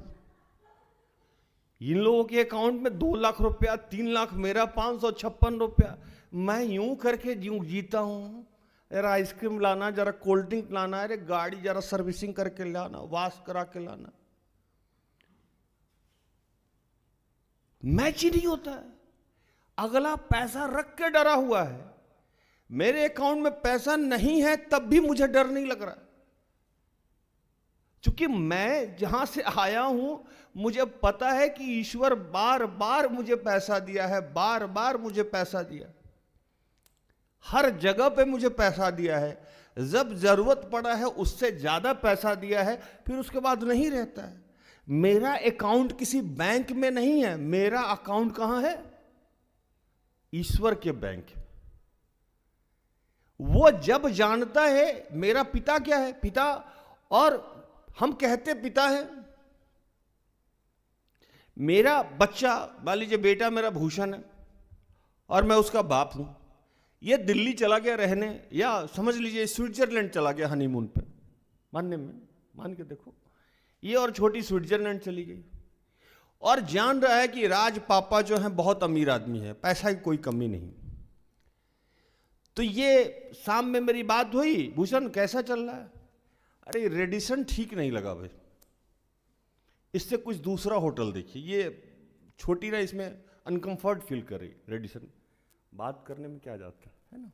इन लोगों के अकाउंट में 2 लाख रुपया, 3 लाख, मेरा 556 रुपया। मैं यूं करके जीता हूं। जरा आइसक्रीम लाना, जरा कोल्ड ड्रिंक लाना, अरे गाड़ी जरा सर्विसिंग करके लाना, वाश करा के लाना। मैच ही नहीं होता है। अगला पैसा रख के डरा हुआ है, मेरे अकाउंट में पैसा नहीं है तब भी मुझे डर नहीं लग रहा, क्योंकि मैं जहां से आया हूं मुझे पता है कि ईश्वर बार बार मुझे पैसा दिया है, बार बार मुझे पैसा दिया, हर जगह पे मुझे पैसा दिया है। जब जरूरत पड़ा है उससे ज्यादा पैसा दिया है, फिर उसके बाद नहीं रहता है। मेरा अकाउंट किसी बैंक में नहीं है, मेरा अकाउंट कहां है? ईश्वर के बैंक में। वो जब जानता है मेरा पिता क्या है, पिता, और हम कहते पिता है, मेरा बच्चा, मान लीजिए बेटा मेरा भूषण है और मैं उसका बाप हूं, ये दिल्ली चला गया रहने, या समझ लीजिए स्विट्जरलैंड चला गया हनीमून पे, मान के देखो, ये और छोटी स्विट्जरलैंड चली गई और जान रहा है कि राज पापा जो है बहुत अमीर आदमी है, पैसा की कोई कमी नहीं। तो ये शाम में मेरी बात हुई, भूषण कैसा चल रहा है? अरे रेडिसन ठीक नहीं लगा भाई, इससे कुछ दूसरा होटल देखिए, ये छोटी ना, इसमें अनकंफर्ट फील कर रही रेडिसन, बात करने में क्या जाता है ना,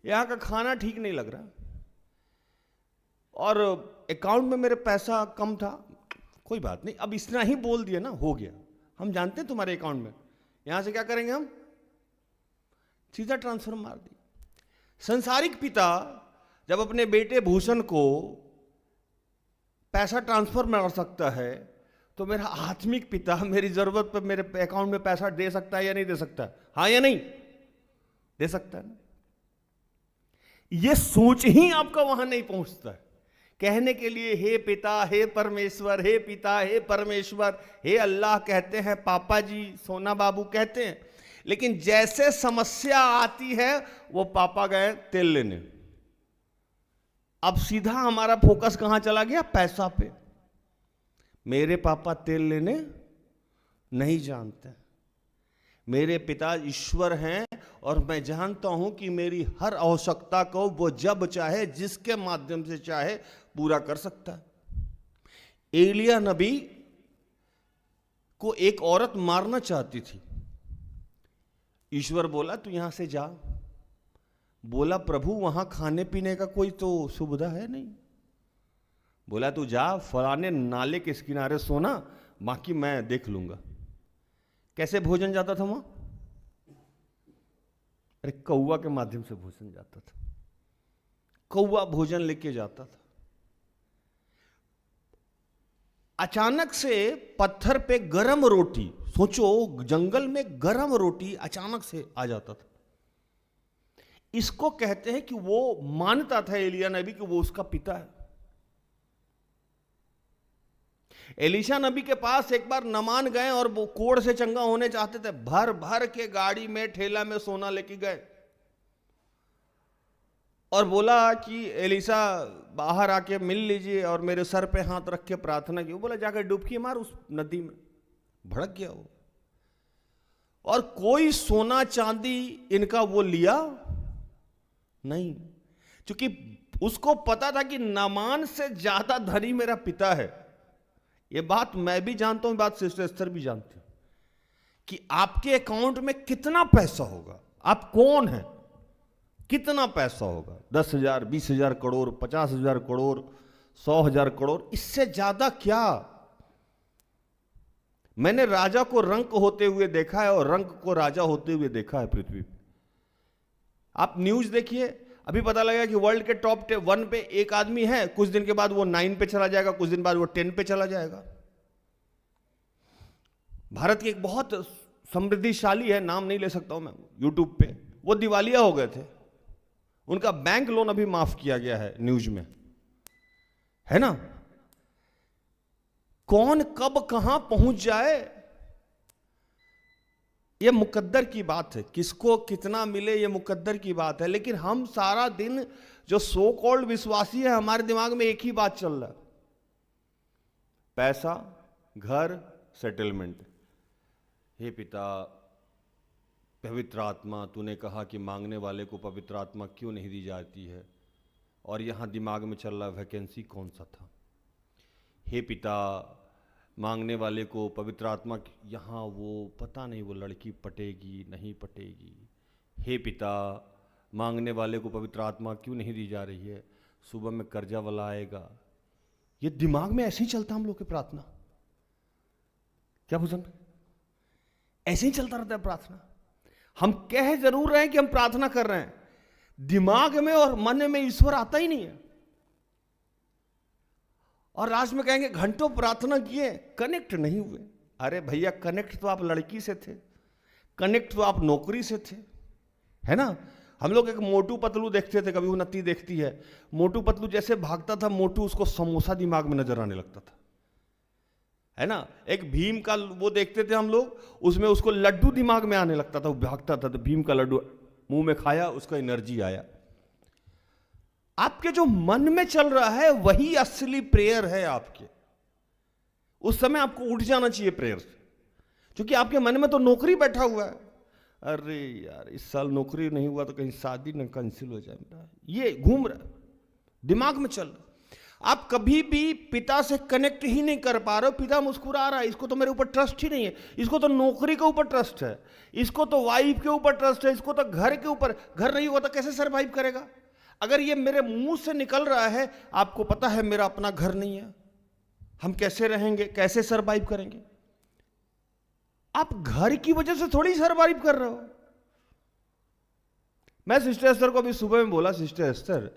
यहाँ का खाना ठीक नहीं लग रहा, और अकाउंट में मेरे पैसा कम था, कोई बात नहीं, अब इतना ही बोल दिया ना, हो गया, हम जानते हैं तुम्हारे अकाउंट में, यहां से क्या करेंगे हम, सीधा ट्रांसफर मार दी। संसारिक पिता जब अपने बेटे भूषण को पैसा ट्रांसफर मार सकता है, तो मेरा आत्मिक पिता मेरी जरूरत पर मेरे अकाउंट में पैसा दे सकता है या नहीं दे सकता? हाँ या नहीं? दे सकता है ना। ये सोच ही आपका वहां नहीं पहुंचता है कहने के लिए हे पिता, हे परमेश्वर, हे पिता, हे परमेश्वर, हे अल्लाह कहते हैं, पापा जी, सोना बाबू कहते हैं, लेकिन जैसे समस्या आती है वो पापा गए तेल लेने, अब सीधा हमारा फोकस कहां चला गया? पैसा पे। मेरे पापा तेल लेने नहीं जानते, मेरे पिता ईश्वर हैं और मैं जानता हूं कि मेरी हर आवश्यकता को वो जब चाहे, जिसके माध्यम से चाहे पूरा कर सकता है। एलिया नबी को एक औरत मारना चाहती थी, ईश्वर बोला तू यहां से जा, बोला प्रभु वहां खाने पीने का कोई तो सुविधा है नहीं, बोला तू जा फलाने नाले के किनारे सोना, बाकी मैं देख लूंगा। कैसे भोजन जाता था वहां? अरे कौवा के माध्यम से भोजन जाता था, कौवा भोजन लेके जाता था। अचानक से पत्थर पे गरम रोटी, सोचो जंगल में गरम रोटी अचानक से आ जाता था। इसको कहते हैं कि वो मानता था एलिया नबी कि वो उसका पिता है। एलीशा नबी के पास एक बार नमान गए और वो कोढ़ से चंगा होने चाहते थे, भर भर के गाड़ी में ठेला में सोना लेके गए और बोला कि एलीशा बाहर आके मिल लीजिए और मेरे सर पे हाथ रख के प्रार्थना की। वो बोला जाकर डुबकी मार उस नदी में, भड़क गया वो, और कोई सोना चांदी इनका वो लिया नहीं, क्योंकि उसको पता था कि नामान से ज्यादा धनी मेरा पिता है। ये बात मैं भी जानता हूं, बात सिस्टर एस्थर भी जानती हूं कि आपके अकाउंट में कितना पैसा होगा, आप कौन हैं, कितना पैसा होगा, 10,000, 20,000 करोड़, 50,000 करोड़, 100,000 करोड़, इससे ज्यादा क्या। मैंने राजा को रंक होते हुए देखा है और रंक को राजा होते हुए देखा है पृथ्वी पे। आप न्यूज देखिए, अभी पता लगा कि वर्ल्ड के टॉप 1 पे एक आदमी है, कुछ दिन के बाद वो 9 पे चला जाएगा, कुछ दिन बाद वो 10 पे चला जाएगा। भारत के एक बहुत समृद्धिशाली है, नाम नहीं ले सकता हूं मैं, यूट्यूब पे, वो दिवालिया हो गए थे, उनका बैंक लोन अभी माफ किया गया है, न्यूज में है ना। कौन कब कहां पहुंच जाए ये मुकद्दर की बात है, किसको कितना मिले ये मुकद्दर की बात है। लेकिन हम सारा दिन जो सो कॉल्ड विश्वासी है, हमारे दिमाग में एक ही बात चल रहा है, पैसा, घर, सेटलमेंट। हे पिता, पवित्र आत्मा, तूने कहा कि मांगने वाले को पवित्र आत्मा क्यों नहीं दी जाती है, और यहां दिमाग में चल रहा वैकेंसी कौन सा था। हे पिता, मांगने वाले को पवित्र आत्मा यहाँ वो पता नहीं वो लड़की पटेगी नहीं पटेगी। हे पिता, मांगने वाले को पवित्र आत्मा क्यों नहीं दी जा रही है? सुबह में कर्जा वाला आएगा। ये दिमाग में ऐसे ही चलता हम लोग की प्रार्थना। क्या भूषण, ऐसे ही चलता रहता है प्रार्थना। हम कह जरूर रहे हैं कि हम प्रार्थना कर रहे हैं, दिमाग में और मन में ईश्वर आता ही नहीं है। और लास्ट में कहेंगे घंटों प्रार्थना किए, कनेक्ट नहीं हुए। अरे भैया, कनेक्ट तो आप लड़की से थे, कनेक्ट तो आप नौकरी से थे, है ना। हम लोग एक मोटू पतलू देखते थे, कभी उन्नति देखती है। मोटू पतलू जैसे भागता था, मोटू उसको समोसा दिमाग में नजर आने लगता था, है ना। एक भीम का वो देखते थे हम लोग, उसमें उसको लड्डू दिमाग में आने लगता था, वो भागता था तो भीम का लड्डू मुंह में खाया, उसका एनर्जी आया। आपके जो मन में चल रहा है वही असली प्रेयर है आपके। उस समय आपको उठ जाना चाहिए प्रेयर से, क्योंकि आपके मन में तो नौकरी बैठा हुआ है। अरे यार, इस साल नौकरी नहीं हुआ तो कहीं शादी न कैंसिल हो जाए मेरा, ये घूम रहा दिमाग में चल रहा। आप कभी भी पिता से कनेक्ट ही नहीं कर पा रहे हो। पिता मुस्कुरा रहा है, इसको तो मेरे ऊपर ट्रस्ट ही नहीं है, इसको तो नौकरी के ऊपर ट्रस्ट है, इसको तो वाइफ के ऊपर ट्रस्ट है, इसको तो घर के ऊपर। घर नहीं हुआ तो कैसे सरवाइव करेगा? अगर ये मेरे मुंह से निकल रहा है, आपको पता है मेरा अपना घर नहीं है, हम कैसे रहेंगे, कैसे सरवाइव करेंगे? आप घर की वजह से थोड़ी सरवाइव कर रहे हो। मैं सिस्टर एस्टर को अभी सुबह में बोला, सिस्टर एस्टर,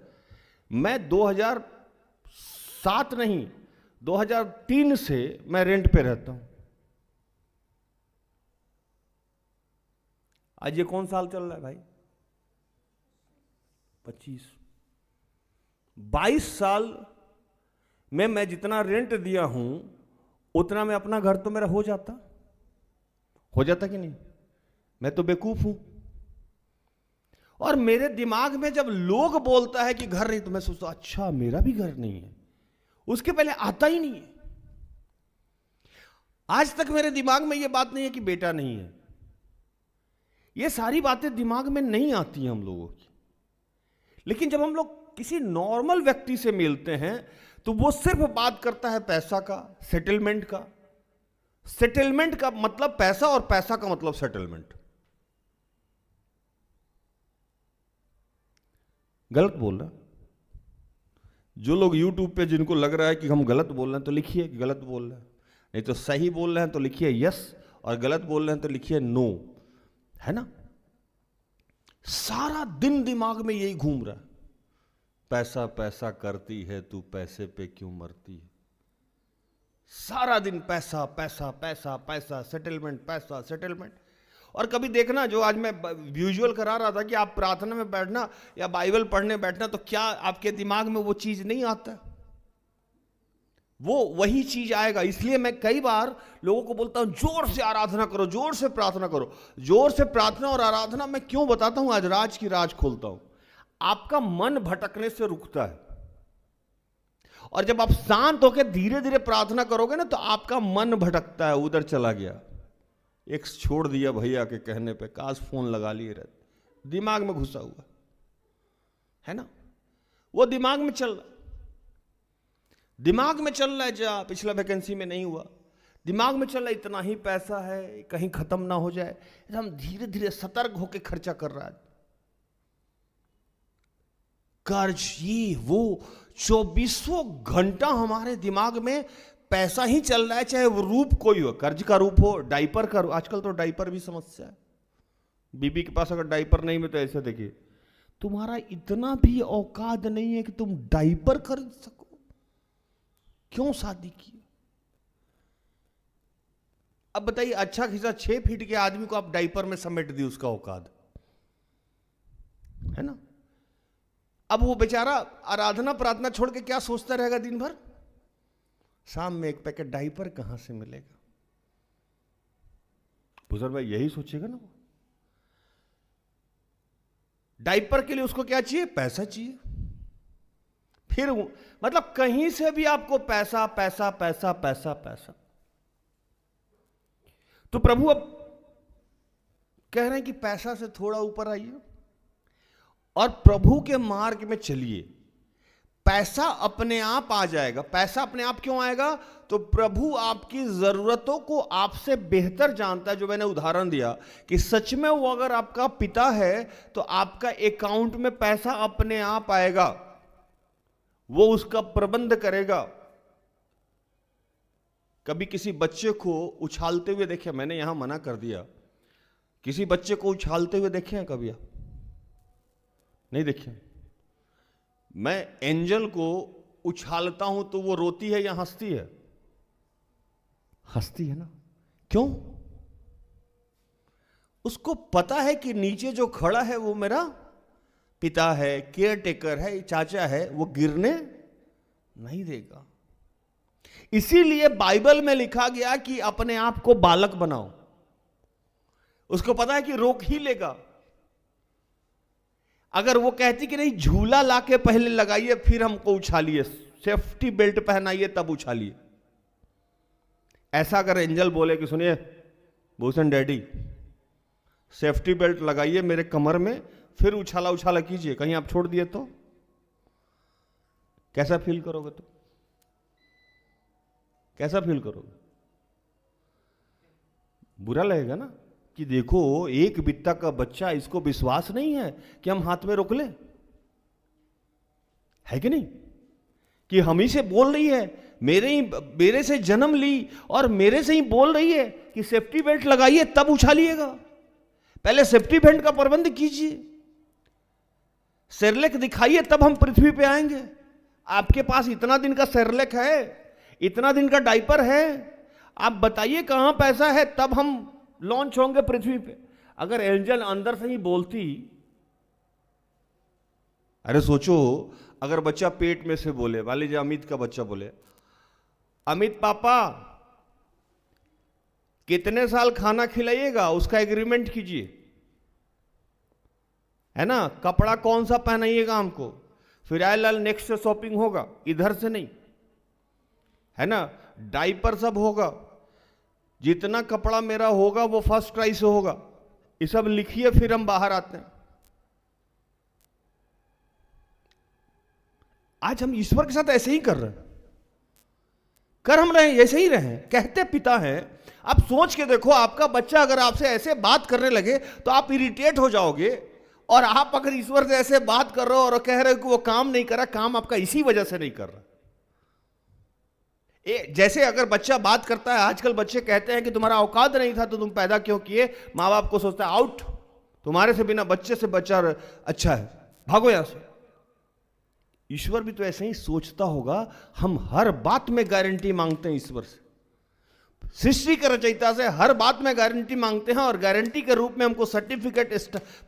मैं 2007 नहीं 2003 से मैं रेंट पे रहता हूं। आज ये कौन साल चल रहा है भाई? 22 साल में मैं जितना रेंट दिया हूं उतना में अपना घर तो मेरा हो जाता कि नहीं? मैं तो बेवकूफ हूं। और मेरे दिमाग में जब लोग बोलता है कि घर नहीं, तो मैं सोचता अच्छा मेरा भी घर नहीं है। उसके पहले आता ही नहीं है। आज तक मेरे दिमाग में यह बात नहीं है कि बेटा नहीं है। ये सारी बातें दिमाग में नहीं आती हैं हम लोगों की। लेकिन जब हम लोग किसी नॉर्मल व्यक्ति से मिलते हैं तो वो सिर्फ बात करता है पैसा का, सेटलमेंट का। सेटलमेंट का मतलब पैसा और पैसा का मतलब सेटलमेंट। गलत बोल रहा। जो लोग YouTube पे जिनको लग रहा है कि हम गलत बोल रहे हैं तो लिखिए कि गलत बोल रहे हैं, नहीं तो सही बोल रहे हैं तो लिखिए यस, और गलत बोल रहे हैं तो लिखिए नो, है ना। सारा दिन दिमाग में यही घूम रहा है, पैसा पैसा करती है तू, पैसे पे क्यों मरती है। सारा दिन पैसा पैसा पैसा पैसा, सेटलमेंट पैसा सेटलमेंट। और कभी देखना, जो आज मैं विजुअल करा रहा था कि आप प्रार्थना में बैठना या बाइबल पढ़ने बैठना, तो क्या आपके दिमाग में वो चीज नहीं आता? वो वही चीज आएगा। इसलिए मैं कई बार लोगों को बोलता हूं जोर से आराधना करो, जोर से प्रार्थना करो। जोर से प्रार्थना और आराधना मैं क्यों बताता हूं, आज राज की राज खोलता हूं। आपका मन भटकने से रुकता है, और जब आप शांत होकर धीरे धीरे प्रार्थना करोगे ना, तो आपका मन भटकता है, उधर चला गया, एक छोड़ दिया भैया के कहने पे, काश फोन लगा लिए रहते, दिमाग में घुसा हुआ है ना। वो दिमाग में चल रहा, दिमाग में चल रहा है। जा पिछला वैकेंसी में नहीं हुआ, दिमाग में चल रहा है इतना ही पैसा है, कहीं खत्म ना हो जाए। हम धीरे धीरे सतर्क होकर खर्चा कर रहा है। कर्ज, ये वो, 24 घंटा हमारे दिमाग में पैसा ही चल रहा है, चाहे वो रूप कोई हो, कर्ज का रूप हो, डाइपर का रूप। आजकल तो डाइपर भी समस्या है। बीबी के पास अगर डाइपर नहीं में तो ऐसे देखिए, तुम्हारा इतना भी औकात नहीं है कि तुम डाइपर खरीद सको, क्यों शादी की? अब बताइए, अच्छा खिसा 6 फीट के आदमी को आप डाइपर में समेट दी, उसका औकात है ना। अब वो बेचारा आराधना प्रार्थना छोड़ के क्या सोचता रहेगा दिन भर? शाम में एक पैकेट डाइपर कहां से मिलेगा? बुजुर्ग भाई यही सोचेगा ना। डाइपर के लिए उसको क्या चाहिए? पैसा चाहिए। फिर मतलब कहीं से भी आपको पैसा पैसा पैसा पैसा पैसा। तो प्रभु अब कह रहे हैं कि पैसा से थोड़ा ऊपर आइए और प्रभु के मार्ग में चलिए। पैसा अपने आप आ जाएगा। पैसा अपने आप क्यों आएगा? तो प्रभु आपकी जरूरतों को आपसे बेहतर जानता है। जो मैंने उदाहरण दिया कि सच में वो अगर आपका पिता है तो आपका अकाउंट में पैसा अपने आप आएगा, वो उसका प्रबंध करेगा। कभी किसी बच्चे को उछालते हुए देखे? मैंने यहां मना कर दिया, किसी बच्चे को उछालते हुए देखे हैं कभी आप? नहीं देखे। मैं एंजल को उछालता हूं तो वो रोती है या हंसती है? हंसती है ना। क्यों? उसको पता है कि नीचे जो खड़ा है वो मेरा पिता है, केयर टेकर है, चाचा है, वो गिरने नहीं देगा। इसीलिए बाइबल में लिखा गया कि अपने आप को बालक बनाओ। उसको पता है कि रोक ही लेगा। अगर वो कहती कि नहीं, झूला लाके पहले लगाइए फिर हमको उछालिए, सेफ्टी बेल्ट पहनाइए तब उछालिए, ऐसा अगर एंजल बोले कि सुनिए भूषण डैडी सेफ्टी बेल्ट लगाइए मेरे कमर में, फिर उछाला उछाला कीजिए, कहीं आप छोड़ दिए तो कैसा फील करोगे? तो कैसा फील करोगे? बुरा लगेगा ना कि देखो एक बित्ता का बच्चा, इसको विश्वास नहीं है कि हम हाथ में रोक ले, है कि नहीं? कि हम ही से बोल रही है, मेरे से जन्म ली और मेरे से ही बोल रही है कि सेफ्टी बेल्ट लगाइए तब उछालिएगा। पहले सेफ्टी बेल्ट का प्रबंध कीजिए, सेरेलैक दिखाइए तब हम पृथ्वी पे आएंगे। आपके पास इतना दिन का सेरेलैक है, इतना दिन का डायपर है, आप बताइए कहां पैसा है, तब हम लॉन्च होंगे पृथ्वी पे। अगर एंजल अंदर से ही बोलती, अरे सोचो अगर बच्चा पेट में से बोले, मान लीजिए अमित का बच्चा बोले, अमित पापा कितने साल खाना खिलाइएगा उसका एग्रीमेंट कीजिए, है ना, कपड़ा कौन सा पहनाइएगा हमको, फिर आए लाल नेक्स्ट से शॉपिंग होगा, इधर से नहीं, है ना, डायपर सब होगा, जितना कपड़ा मेरा होगा वो फर्स्ट क्राई से होगा, ये सब लिखिए फिर हम बाहर आते हैं। आज हम ईश्वर के साथ ऐसे ही कर रहे हैं, कर हम रहे हैं, ऐसे ही रहे हैं, कहते पिता हैं। आप सोच के देखो, आपका बच्चा अगर आपसे ऐसे बात करने लगे तो आप इरिटेट हो जाओगे, और आप अगर ईश्वर से ऐसे बात कर रहे हो और कह रहे हो कि वो काम नहीं कर रहा, काम आपका इसी वजह से नहीं कर रहा। जैसे अगर बच्चा बात करता है, आजकल बच्चे कहते हैं कि तुम्हारा औकात नहीं था तो तुम पैदा क्यों किए, माँ बाप को सोचता है आउट, तुम्हारे से बिना बच्चे से बच्चा अच्छा है, भागो यहां से। ईश्वर भी तो ऐसे ही सोचता होगा। हम हर बात में गारंटी मांगते हैं ईश्वर से, सृष्टि के रचयिता से हर बात में गारंटी मांगते हैं, और गारंटी के रूप में हमको सर्टिफिकेट,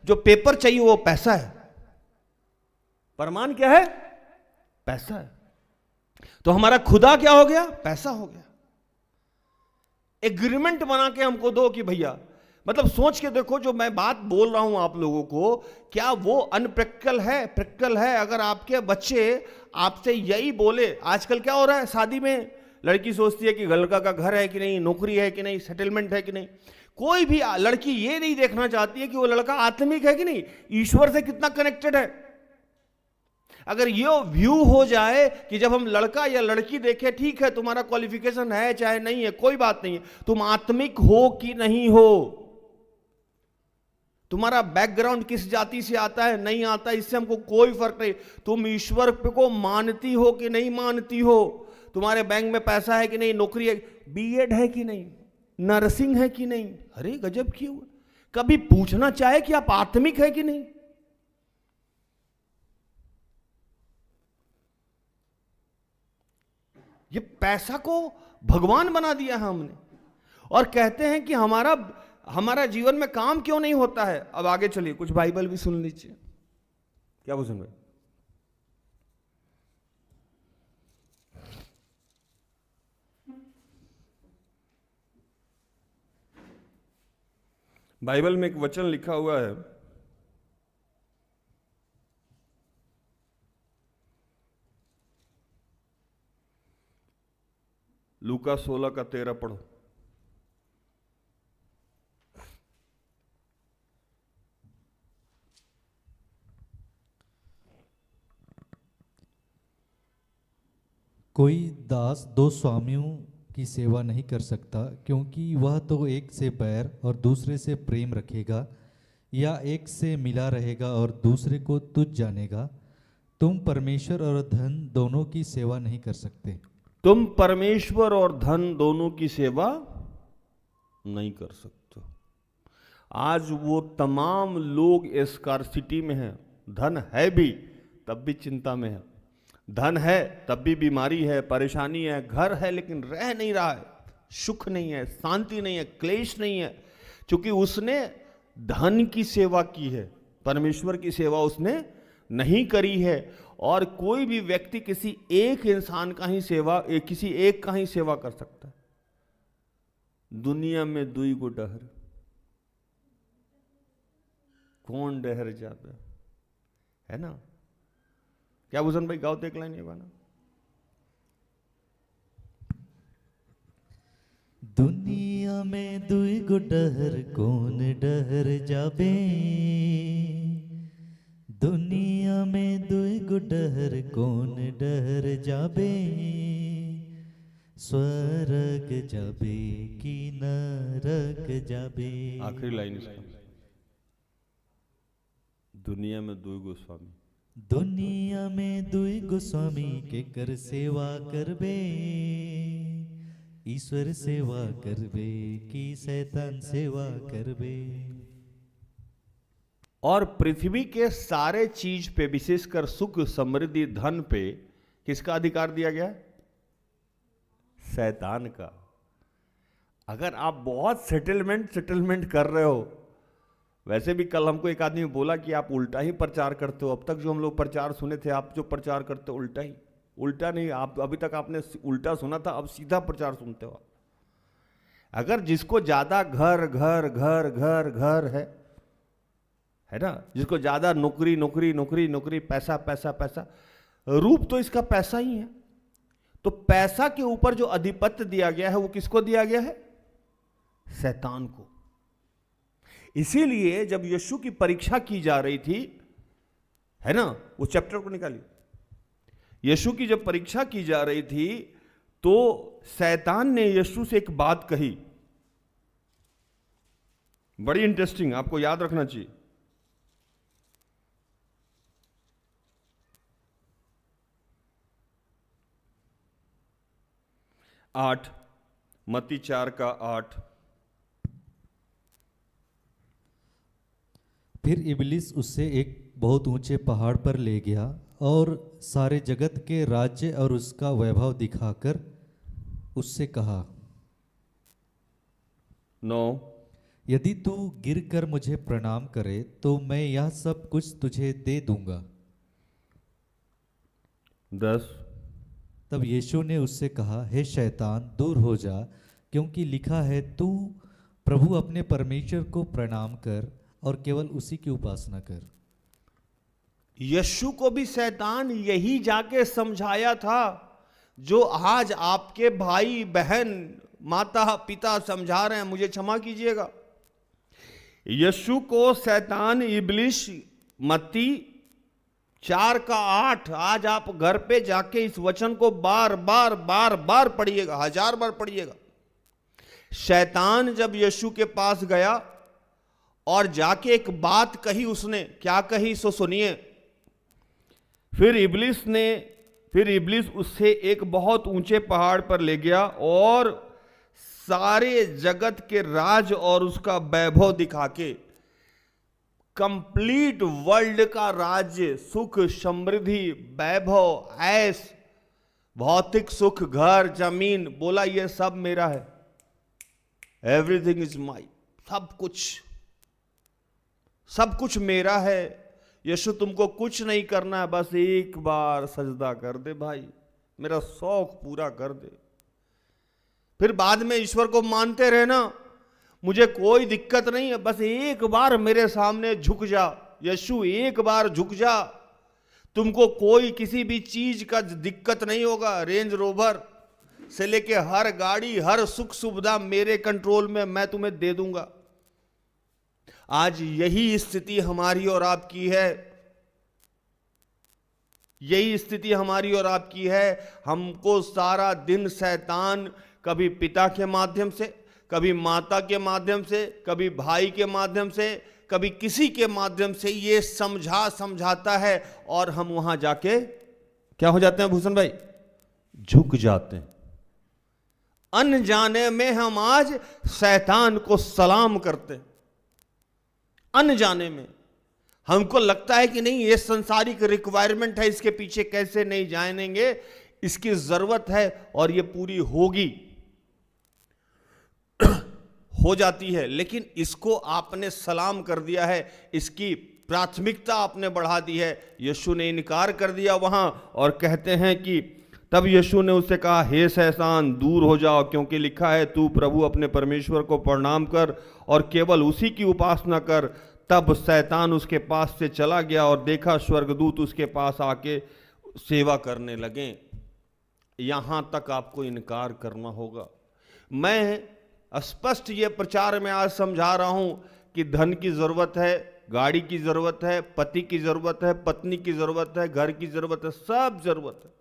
जो पेपर चाहिए वो पैसा है। प्रमाण क्या है? पैसा है। तो हमारा खुदा क्या हो गया? पैसा हो गया। एग्रीमेंट बना के हमको दो कि भैया, मतलब सोच के देखो, जो मैं बात बोल रहा हूं आप लोगों को, क्या वो अनप्रैक्टिकल है? प्रैक्टिकल है। अगर आपके बच्चे आपसे यही बोले, आजकल क्या हो रहा है शादी में, लड़की सोचती है कि लड़का का घर है कि नहीं, नौकरी है कि नहीं, सेटलमेंट है कि नहीं। कोई भी लड़की ये नहीं देखना चाहती है कि वो लड़का आत्मिक है कि नहीं, ईश्वर से कितना कनेक्टेड है। अगर ये व्यू हो जाए कि जब हम लड़का या लड़की देखें, ठीक है तुम्हारा क्वालिफिकेशन है चाहे नहीं है, कोई बात नहीं है, तुम आत्मिक हो कि नहीं हो, तुम्हारा बैकग्राउंड किस जाति से आता है नहीं आता, इससे हमको कोई फर्क नहीं। तुम ईश्वर को मानती हो कि नहीं मानती हो, तुम्हारे बैंक में पैसा है कि नहीं, नौकरी है, बीएड है कि नहीं, नर्सिंग है कि नहीं, अरे गजब क्यों, कभी पूछना चाहे कि आप आत्मिक है कि नहीं? ये पैसा को भगवान बना दिया है हमने, और कहते हैं कि हमारा जीवन में काम क्यों नहीं होता है। अब आगे चलिए, कुछ बाइबल भी सुन लीजिए। क्या भूषण भाई? बाइबल में एक वचन लिखा हुआ है, लूका 16 का 13 पढ़ो। कोई दास दो स्वामियों की सेवा नहीं कर सकता, क्योंकि वह तो एक से बैर और दूसरे से प्रेम रखेगा, या एक से मिला रहेगा और दूसरे को तुच्छ जानेगा। तुम परमेश्वर और धन दोनों की सेवा नहीं कर सकते। तुम परमेश्वर और धन दोनों की सेवा नहीं कर सकते। आज वो तमाम लोग स्कार्सिटी में हैं। धन है भी तब भी चिंता में है, धन है तब भी बीमारी है, परेशानी है, घर है लेकिन रह नहीं रहा है, सुख नहीं है, शांति नहीं है, क्लेश नहीं है, क्योंकि उसने धन की सेवा की है, परमेश्वर की सेवा उसने नहीं करी है। और कोई भी व्यक्ति किसी एक इंसान का ही सेवा, किसी एक का ही सेवा कर सकता है। दुनिया में दुई गो डहर, कौन डहर जाता है ना? क्या भूषण भाई गाओ तो एक लाइन ये गाना। दुनिया में दुई गो डहर, कौन डहर जाबे। दुनिया में दुई गो डहर, कौन डहर जाबे। स्वर्ग जाबे कि नरक जाबे। आखिरी लाइन इसका, दुनिया में दुई गो स्वामी। दुनिया में दुई गो स्वामी के कर सेवा करबे। ईश्वर सेवा करबे कि शैतान सेवा करबे। और पृथ्वी के सारे चीज पे, विशेषकर सुख समृद्धि धन पे किसका अधिकार दिया गया है? शैतान का। अगर आप बहुत सेटलमेंट कर रहे हो, वैसे भी कल हमको एक आदमी बोला कि आप उल्टा ही प्रचार करते हो। अब तक जो हम लोग प्रचार सुने थे, आप जो प्रचार करते हो उल्टा ही, उल्टा नहीं, आप अभी तक आपने उल्टा सुना था, अब सीधा प्रचार सुनते हो। अगर जिसको ज्यादा घर घर घर घर घर है ना, जिसको ज्यादा नौकरी नौकरी नौकरी नौकरी, पैसा पैसा पैसा, रूप तो इसका पैसा ही है। तो पैसा के ऊपर जो अधिपत्य दिया गया है वो किसको दिया गया है? शैतान को। इसीलिए जब यीशु की परीक्षा की जा रही थी, है ना, वो चैप्टर को निकालिए। यीशु की जब परीक्षा की जा रही थी तो शैतान ने यीशु से एक बात कही, बड़ी इंटरेस्टिंग, आपको याद रखना चाहिए। मत्ती 4:8। फिर इबलीस उससे एक बहुत ऊंचे पहाड़ पर ले गया और सारे जगत के राज्य और उसका वैभव दिखाकर उससे कहा, 9। यदि तू गिरकर मुझे प्रणाम करे तो मैं यह सब कुछ तुझे दे दूंगा। 10। तब यीशु ने उससे कहा, हे शैतान, दूर हो जा, क्योंकि लिखा है, तू प्रभु अपने परमेश्वर को प्रणाम कर और केवल उसी की उपासना कर। यीशु को भी शैतान यही जाके समझाया था जो आज आपके भाई बहन माता पिता समझा रहे हैं, मुझे क्षमा कीजिएगा। यीशु को शैतान इब्लिस मत्ती 4:8, आज आप घर पे जाके इस वचन को बार बार बार बार पढ़िएगा, 1000 बार पढ़िएगा। शैतान जब यीशु के पास गया और जाके एक बात कही, उसने क्या कही सो सुनिए। फिर इब्लिस उससे एक बहुत ऊंचे पहाड़ पर ले गया और सारे जगत के राज और उसका वैभव दिखा के, कंप्लीट वर्ल्ड का राज्य, सुख समृद्धि वैभव ऐश भौतिक सुख, घर जमीन, बोला ये सब मेरा है, एवरीथिंग इज माई, सब कुछ मेरा है। यीशु तुमको कुछ नहीं करना है, बस एक बार सजदा कर दे भाई, मेरा शौक पूरा कर दे। फिर बाद में ईश्वर को मानते रहना, मुझे कोई दिक्कत नहीं है, बस एक बार मेरे सामने झुक जा। यीशु एक बार झुक जा, तुमको कोई किसी भी चीज का दिक्कत नहीं होगा। रेंज रोवर से लेके हर गाड़ी, हर सुख सुविधा मेरे कंट्रोल में, मैं तुम्हें दे दूंगा। आज यही स्थिति हमारी और आपकी है। यही स्थिति हमारी और आपकी है। हमको सारा दिन शैतान कभी पिता के माध्यम से, कभी माता के माध्यम से, कभी भाई के माध्यम से, कभी किसी के माध्यम से ये समझाता है, और हम वहां जाके क्या हो जाते हैं भूषण भाई? झुक जाते हैं। अनजाने में हम आज शैतान को सलाम करते हैं। अनजाने में हमको लगता है कि नहीं, ये संसारिक रिक्वायरमेंट है, इसके पीछे कैसे नहीं जाएंगे, इसकी जरूरत है और ये पूरी होगी, हो जाती है। लेकिन इसको आपने सलाम कर दिया है, इसकी प्राथमिकता आपने बढ़ा दी है। यीशु ने इनकार कर दिया वहां, और कहते हैं कि तब यीशु ने उससे कहा, हे शैतान दूर हो जाओ, क्योंकि लिखा है तू प्रभु अपने परमेश्वर को प्रणाम कर और केवल उसी की उपासना कर। तब शैतान उसके पास से चला गया, और देखा स्वर्गदूत उसके पास आके सेवा करने लगे। यहां तक आपको इनकार करना होगा। मैं स्पष्ट ये प्रचार में आज समझा रहा हूं कि धन की जरूरत है, गाड़ी की जरूरत है, पति की जरूरत है, पत्नी की जरूरत है, घर की जरूरत है, सब जरूरत है।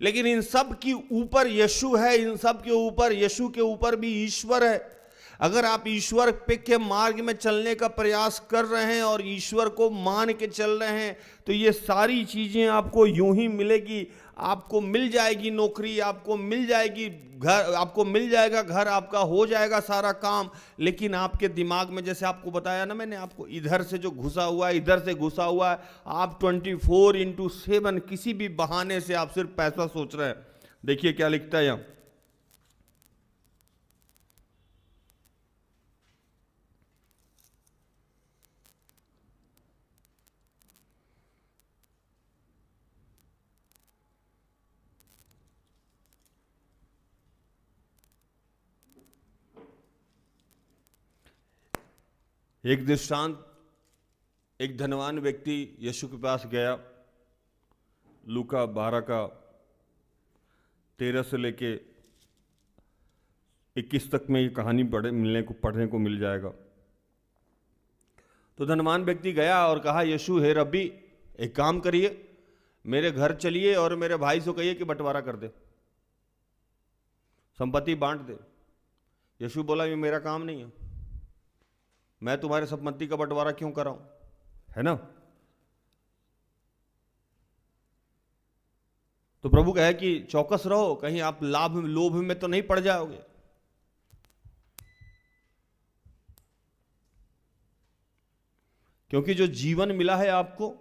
लेकिन इन सब के ऊपर यीशु है, इन सब के ऊपर, यीशु के ऊपर भी ईश्वर है। अगर आप ईश्वर पे के मार्ग में चलने का प्रयास कर रहे हैं और ईश्वर को मान के चल रहे हैं, तो ये सारी चीजें आपको यूं ही मिलेगी। आपको मिल जाएगी नौकरी, आपको मिल जाएगी घर, आपको मिल जाएगा घर, आपका हो जाएगा सारा काम। लेकिन आपके दिमाग में, जैसे आपको बताया ना मैंने आपको, इधर से जो घुसा हुआ है, इधर से घुसा हुआ है, आप 24/7 किसी भी बहाने से आप सिर्फ पैसा सोच रहे हैं। देखिए क्या लिखता है यहां, एक दृष्टांत, एक धनवान व्यक्ति यीशु के पास गया। लूका 12 का 13 से लेके 21 तक में ये कहानी पढ़ने को मिल जाएगा। तो धनवान व्यक्ति गया और कहा, यीशु हे रब्बी, एक काम करिए, मेरे घर चलिए और मेरे भाई से कहिए कि बंटवारा कर दे, संपत्ति बांट दे। यीशु बोला, ये मेरा काम नहीं है, मैं तुम्हारे संपत्ति का बंटवारा क्यों कराऊं, है ना। तो प्रभु कहे कि चौकस रहो, कहीं आप लोभ में तो नहीं पड़ जाओगे। क्योंकि जो जीवन मिला है आपको,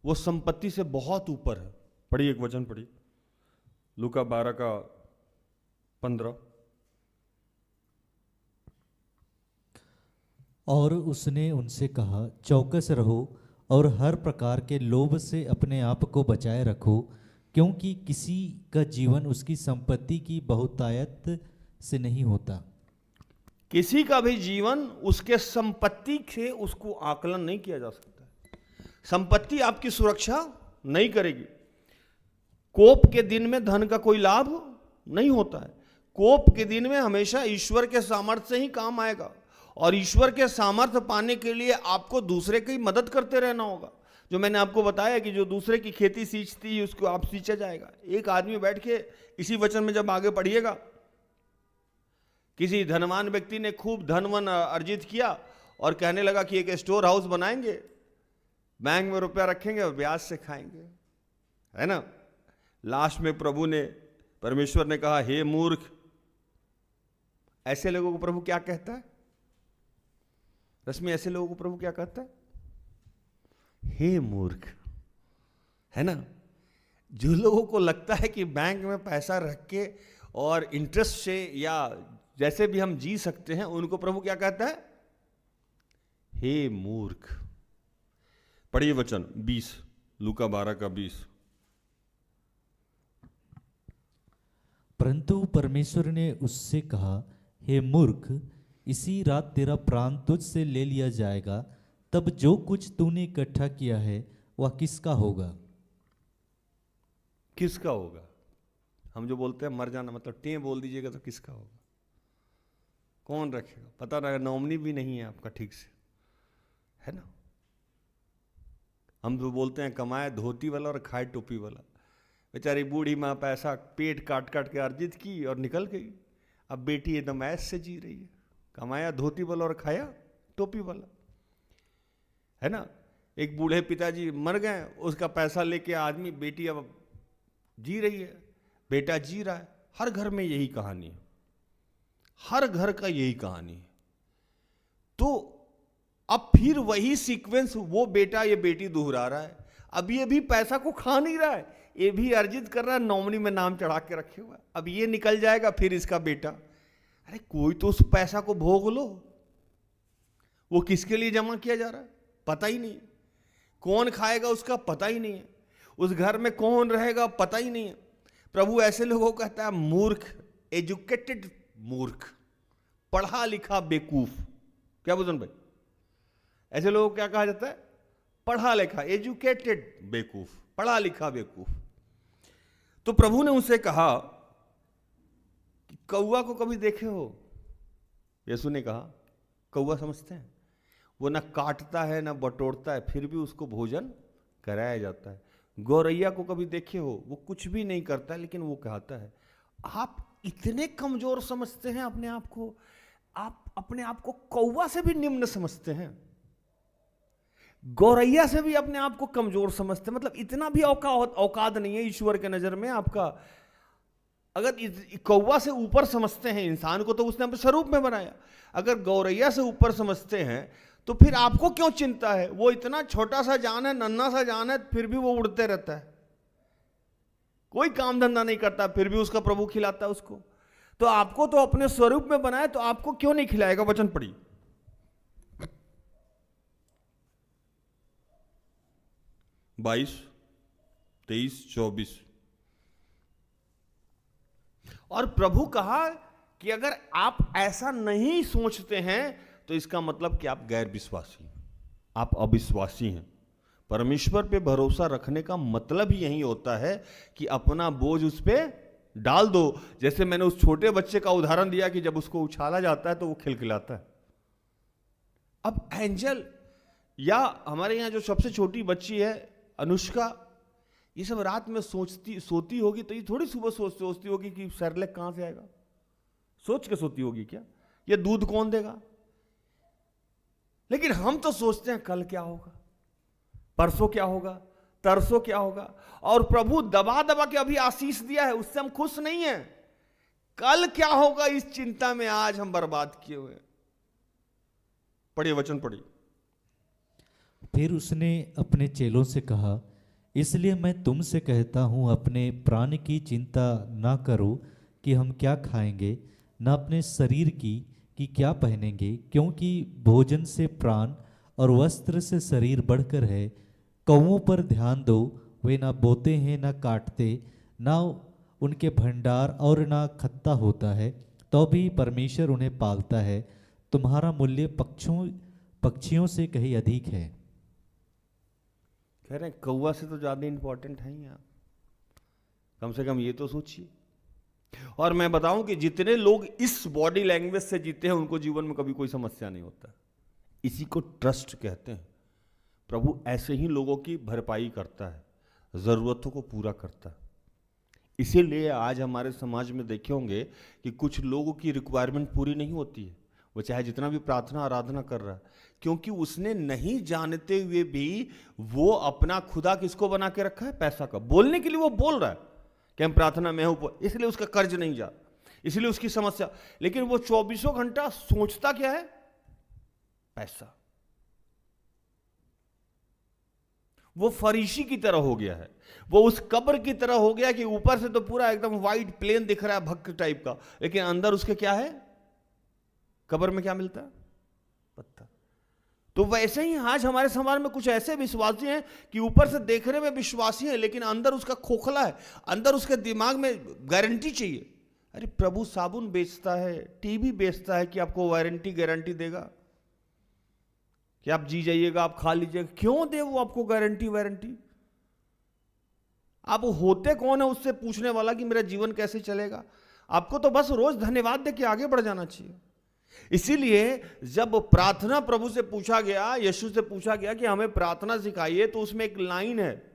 वो संपत्ति से बहुत ऊपर है। पढ़िए, एक वचन पढ़िए, लूका 12 का 15। और उसने उनसे कहा, चौकस रहो और हर प्रकार के लोभ से अपने आप को बचाए रखो, क्योंकि किसी का जीवन उसकी संपत्ति की बहुतायत से नहीं होता। किसी का भी जीवन उसके संपत्ति से उसको आकलन नहीं किया जा सकता। संपत्ति आपकी सुरक्षा नहीं करेगी। कोप के दिन में धन का कोई लाभ नहीं होता है। कोप के दिन में हमेशा ईश्वर के सामर्थ्य से ही काम आएगा, और ईश्वर के सामर्थ्य पाने के लिए आपको दूसरे की मदद करते रहना होगा। जो मैंने आपको बताया कि जो दूसरे की खेती सींचती है उसको आप सींचा जाएगा। एक आदमी बैठ के, इसी वचन में जब आगे पढ़िएगा, किसी धनवान व्यक्ति ने खूब धनवन अर्जित किया और कहने लगा कि एक स्टोर हाउस बनाएंगे, बैंक में रुपया रखेंगे और ब्याज से खाएंगे, है ना। लास्ट में प्रभु ने, परमेश्वर ने कहा, हे मूर्ख। ऐसे लोगों को प्रभु क्या कहता है? रश्मि, ऐसे लोगों को प्रभु क्या कहता है? हे मूर्ख, है ना। जो लोगों को लगता है कि बैंक में पैसा रख के और इंटरेस्ट से या जैसे भी हम जी सकते हैं, उनको प्रभु क्या कहता है? हे मूर्ख। पढ़िए वचन 20, लूका 12 का 20। परंतु परमेश्वर ने उससे कहा, हे मूर्ख, इसी रात तेरा प्राण तुझसे ले लिया जाएगा, तब जो कुछ तूने इकट्ठा किया है वह किसका होगा? किसका होगा? हम जो बोलते हैं मर जाना, मतलब टें बोल दीजिएगा तो किसका होगा? कौन रखेगा? पता ना, नॉमिनी भी नहीं है आपका ठीक से, है ना। हम तो बोलते हैं कमाए धोती वाला और खाए टोपी वाला। बेचारी बूढ़ी माँ पैसा पेट काट काट के अर्जित की और निकल गई। अब बेटी एकदम ऐश से जी रही है, कमाया धोती वाला और खाया टोपी वाला, है ना। एक बूढ़े पिताजी मर गए, उसका पैसा लेके आदमी, बेटी अब जी रही है, बेटा जी रहा है। हर घर में यही कहानी है, हर घर का यही कहानी है। तो अब फिर वही सीक्वेंस वो बेटा ये बेटी दोहरा रहा है। अब ये भी पैसा को खा नहीं रहा है, ये भी अर्जित कर रहा है, नॉमिनी में नाम चढ़ा के रखे हुआ है। अब ये निकल जाएगा, फिर इसका बेटा। अरे कोई तो उस पैसा को भोग लो। वो किसके लिए जमा किया जा रहा है पता ही नहीं, कौन खाएगा उसका पता ही नहीं है, उस घर में कौन रहेगा पता ही नहीं है। प्रभु ऐसे लोगों को कहता है मूर्ख, एजुकेटेड मूर्ख, पढ़ा लिखा बेवकूफ। क्या बुजुर्ग भाई, ऐसे लोगों को क्या कहा जाता है? पढ़ा लिखा, एजुकेटेड बेवकूफ, पढ़ा लिखा बेवकूफ। तो प्रभु ने उनसे कहा कि कौवा को कभी देखे हो? यीशु ने कहा कौवा समझते हैं, वो ना काटता है ना बटोरता है, फिर भी उसको भोजन कराया जाता है। गौरैया को कभी देखे हो? वो कुछ भी नहीं करता है, लेकिन वो कहता है। आप इतने कमजोर समझते हैं अपने आप को, आप अपने आप को कौवा से भी निम्न समझते हैं, गौरैया से भी अपने आप को कमजोर समझते हैं। मतलब इतना भी औकात नहीं है ईश्वर के नजर में आपका। अगर कौवा से ऊपर समझते हैं इंसान को, तो उसने अपने स्वरूप में बनाया। अगर गौरैया से ऊपर समझते हैं तो फिर आपको क्यों चिंता है? वो इतना छोटा सा जान है, नन्हा सा जान है, फिर भी वो उड़ते रहता है, कोई काम धंधा नहीं करता, फिर भी उसका प्रभु खिलाता है उसको। तो आपको तो अपने स्वरूप में बनाया, तो आपको क्यों नहीं खिलाएगा? वचन पढ़िए। बाईस, 23, 24। और प्रभु कहा कि अगर आप ऐसा नहीं सोचते हैं तो इसका मतलब कि आप गैर विश्वासी, आप अविश्वासी हैं। परमेश्वर पे भरोसा रखने का मतलब ही यही होता है कि अपना बोझ उस पे डाल दो। जैसे मैंने उस छोटे बच्चे का उदाहरण दिया कि जब उसको उछाला जाता है तो वो खिलखिलाता है। अब एंजल या हमारे यहाँ जो सबसे छोटी बच्ची है अनुष्का, ये सब रात में सोती होगी, तो ये थोड़ी सुबह सोचती होगी कि सेरेलैक कहां से आएगा, सोच के सोती होगी क्या? ये दूध कौन देगा? लेकिन हम तो सोचते हैं कल क्या होगा, परसों क्या होगा, तरसों क्या होगा। और प्रभु दबा दबा के अभी आशीष दिया है, उससे हम खुश नहीं हैं। कल क्या होगा इस चिंता में आज हम बर्बाद किए हुए। पढ़िए, वचन पढ़िए। फिर उसने अपने चेलों से कहा, इसलिए मैं तुमसे कहता हूँ अपने प्राण की चिंता ना करो कि हम क्या खाएंगे, न अपने शरीर की कि क्या पहनेंगे, क्योंकि भोजन से प्राण और वस्त्र से शरीर बढ़कर है। कौवों पर ध्यान दो, वे ना बोते हैं ना काटते, ना उनके भंडार और ना खत्ता होता है, तो भी परमेश्वर उन्हें पालता है। तुम्हारा मूल्य पक्षियों से कहीं अधिक है। कह रहे हैं कौवा से तो ज्यादा इंपॉर्टेंट है ही आप, कम से कम ये तो सोचिए। और मैं बताऊं कि जितने लोग इस बॉडी लैंग्वेज से जीते हैं उनको जीवन में कभी कोई समस्या नहीं होता। इसी को ट्रस्ट कहते हैं। प्रभु ऐसे ही लोगों की भरपाई करता है, जरूरतों को पूरा करता है। इसीलिए आज हमारे समाज में देखे होंगे कि कुछ लोगों की रिक्वायरमेंट पूरी नहीं होती है, वो चाहे जितना भी प्रार्थना आराधना कर रहा है, क्योंकि उसने नहीं जानते हुए भी वो अपना खुदा किसको बना के रखा है? पैसा का। बोलने के लिए वो बोल रहा है कि हम प्रार्थना में हूं, इसलिए उसका कर्ज नहीं जा, इसलिए उसकी समस्या, लेकिन वो 24 घंटा सोचता क्या है? पैसा। वो फरीसी की तरह हो गया है, वो उस कब्र की तरह हो गया कि ऊपर से तो पूरा एकदम वाइट प्लेन दिख रहा है भक्त टाइप का, लेकिन अंदर उसके क्या है? कब्र में क्या मिलता है? पत्थर। तो वैसे ही आज हमारे समाज में कुछ ऐसे विश्वासी हैं कि ऊपर से देखने में विश्वासी हैं, लेकिन अंदर उसका खोखला है, अंदर उसके दिमाग में गारंटी चाहिए। अरे प्रभु साबुन बेचता है, टीवी बेचता है कि आपको गारंटी देगा कि आप जी जाइएगा, आप खा लीजिएगा। क्यों दे वो आपको गारंटी? आप होते कौन है उससे पूछने वाला कि मेरा जीवन कैसे चलेगा? आपको तो बस रोज धन्यवाद दे के आगे बढ़ जाना चाहिए। इसीलिए जब प्रार्थना प्रभु से पूछा गया, यीशु से पूछा गया कि हमें प्रार्थना सिखाइए, तो उसमें एक लाइन है,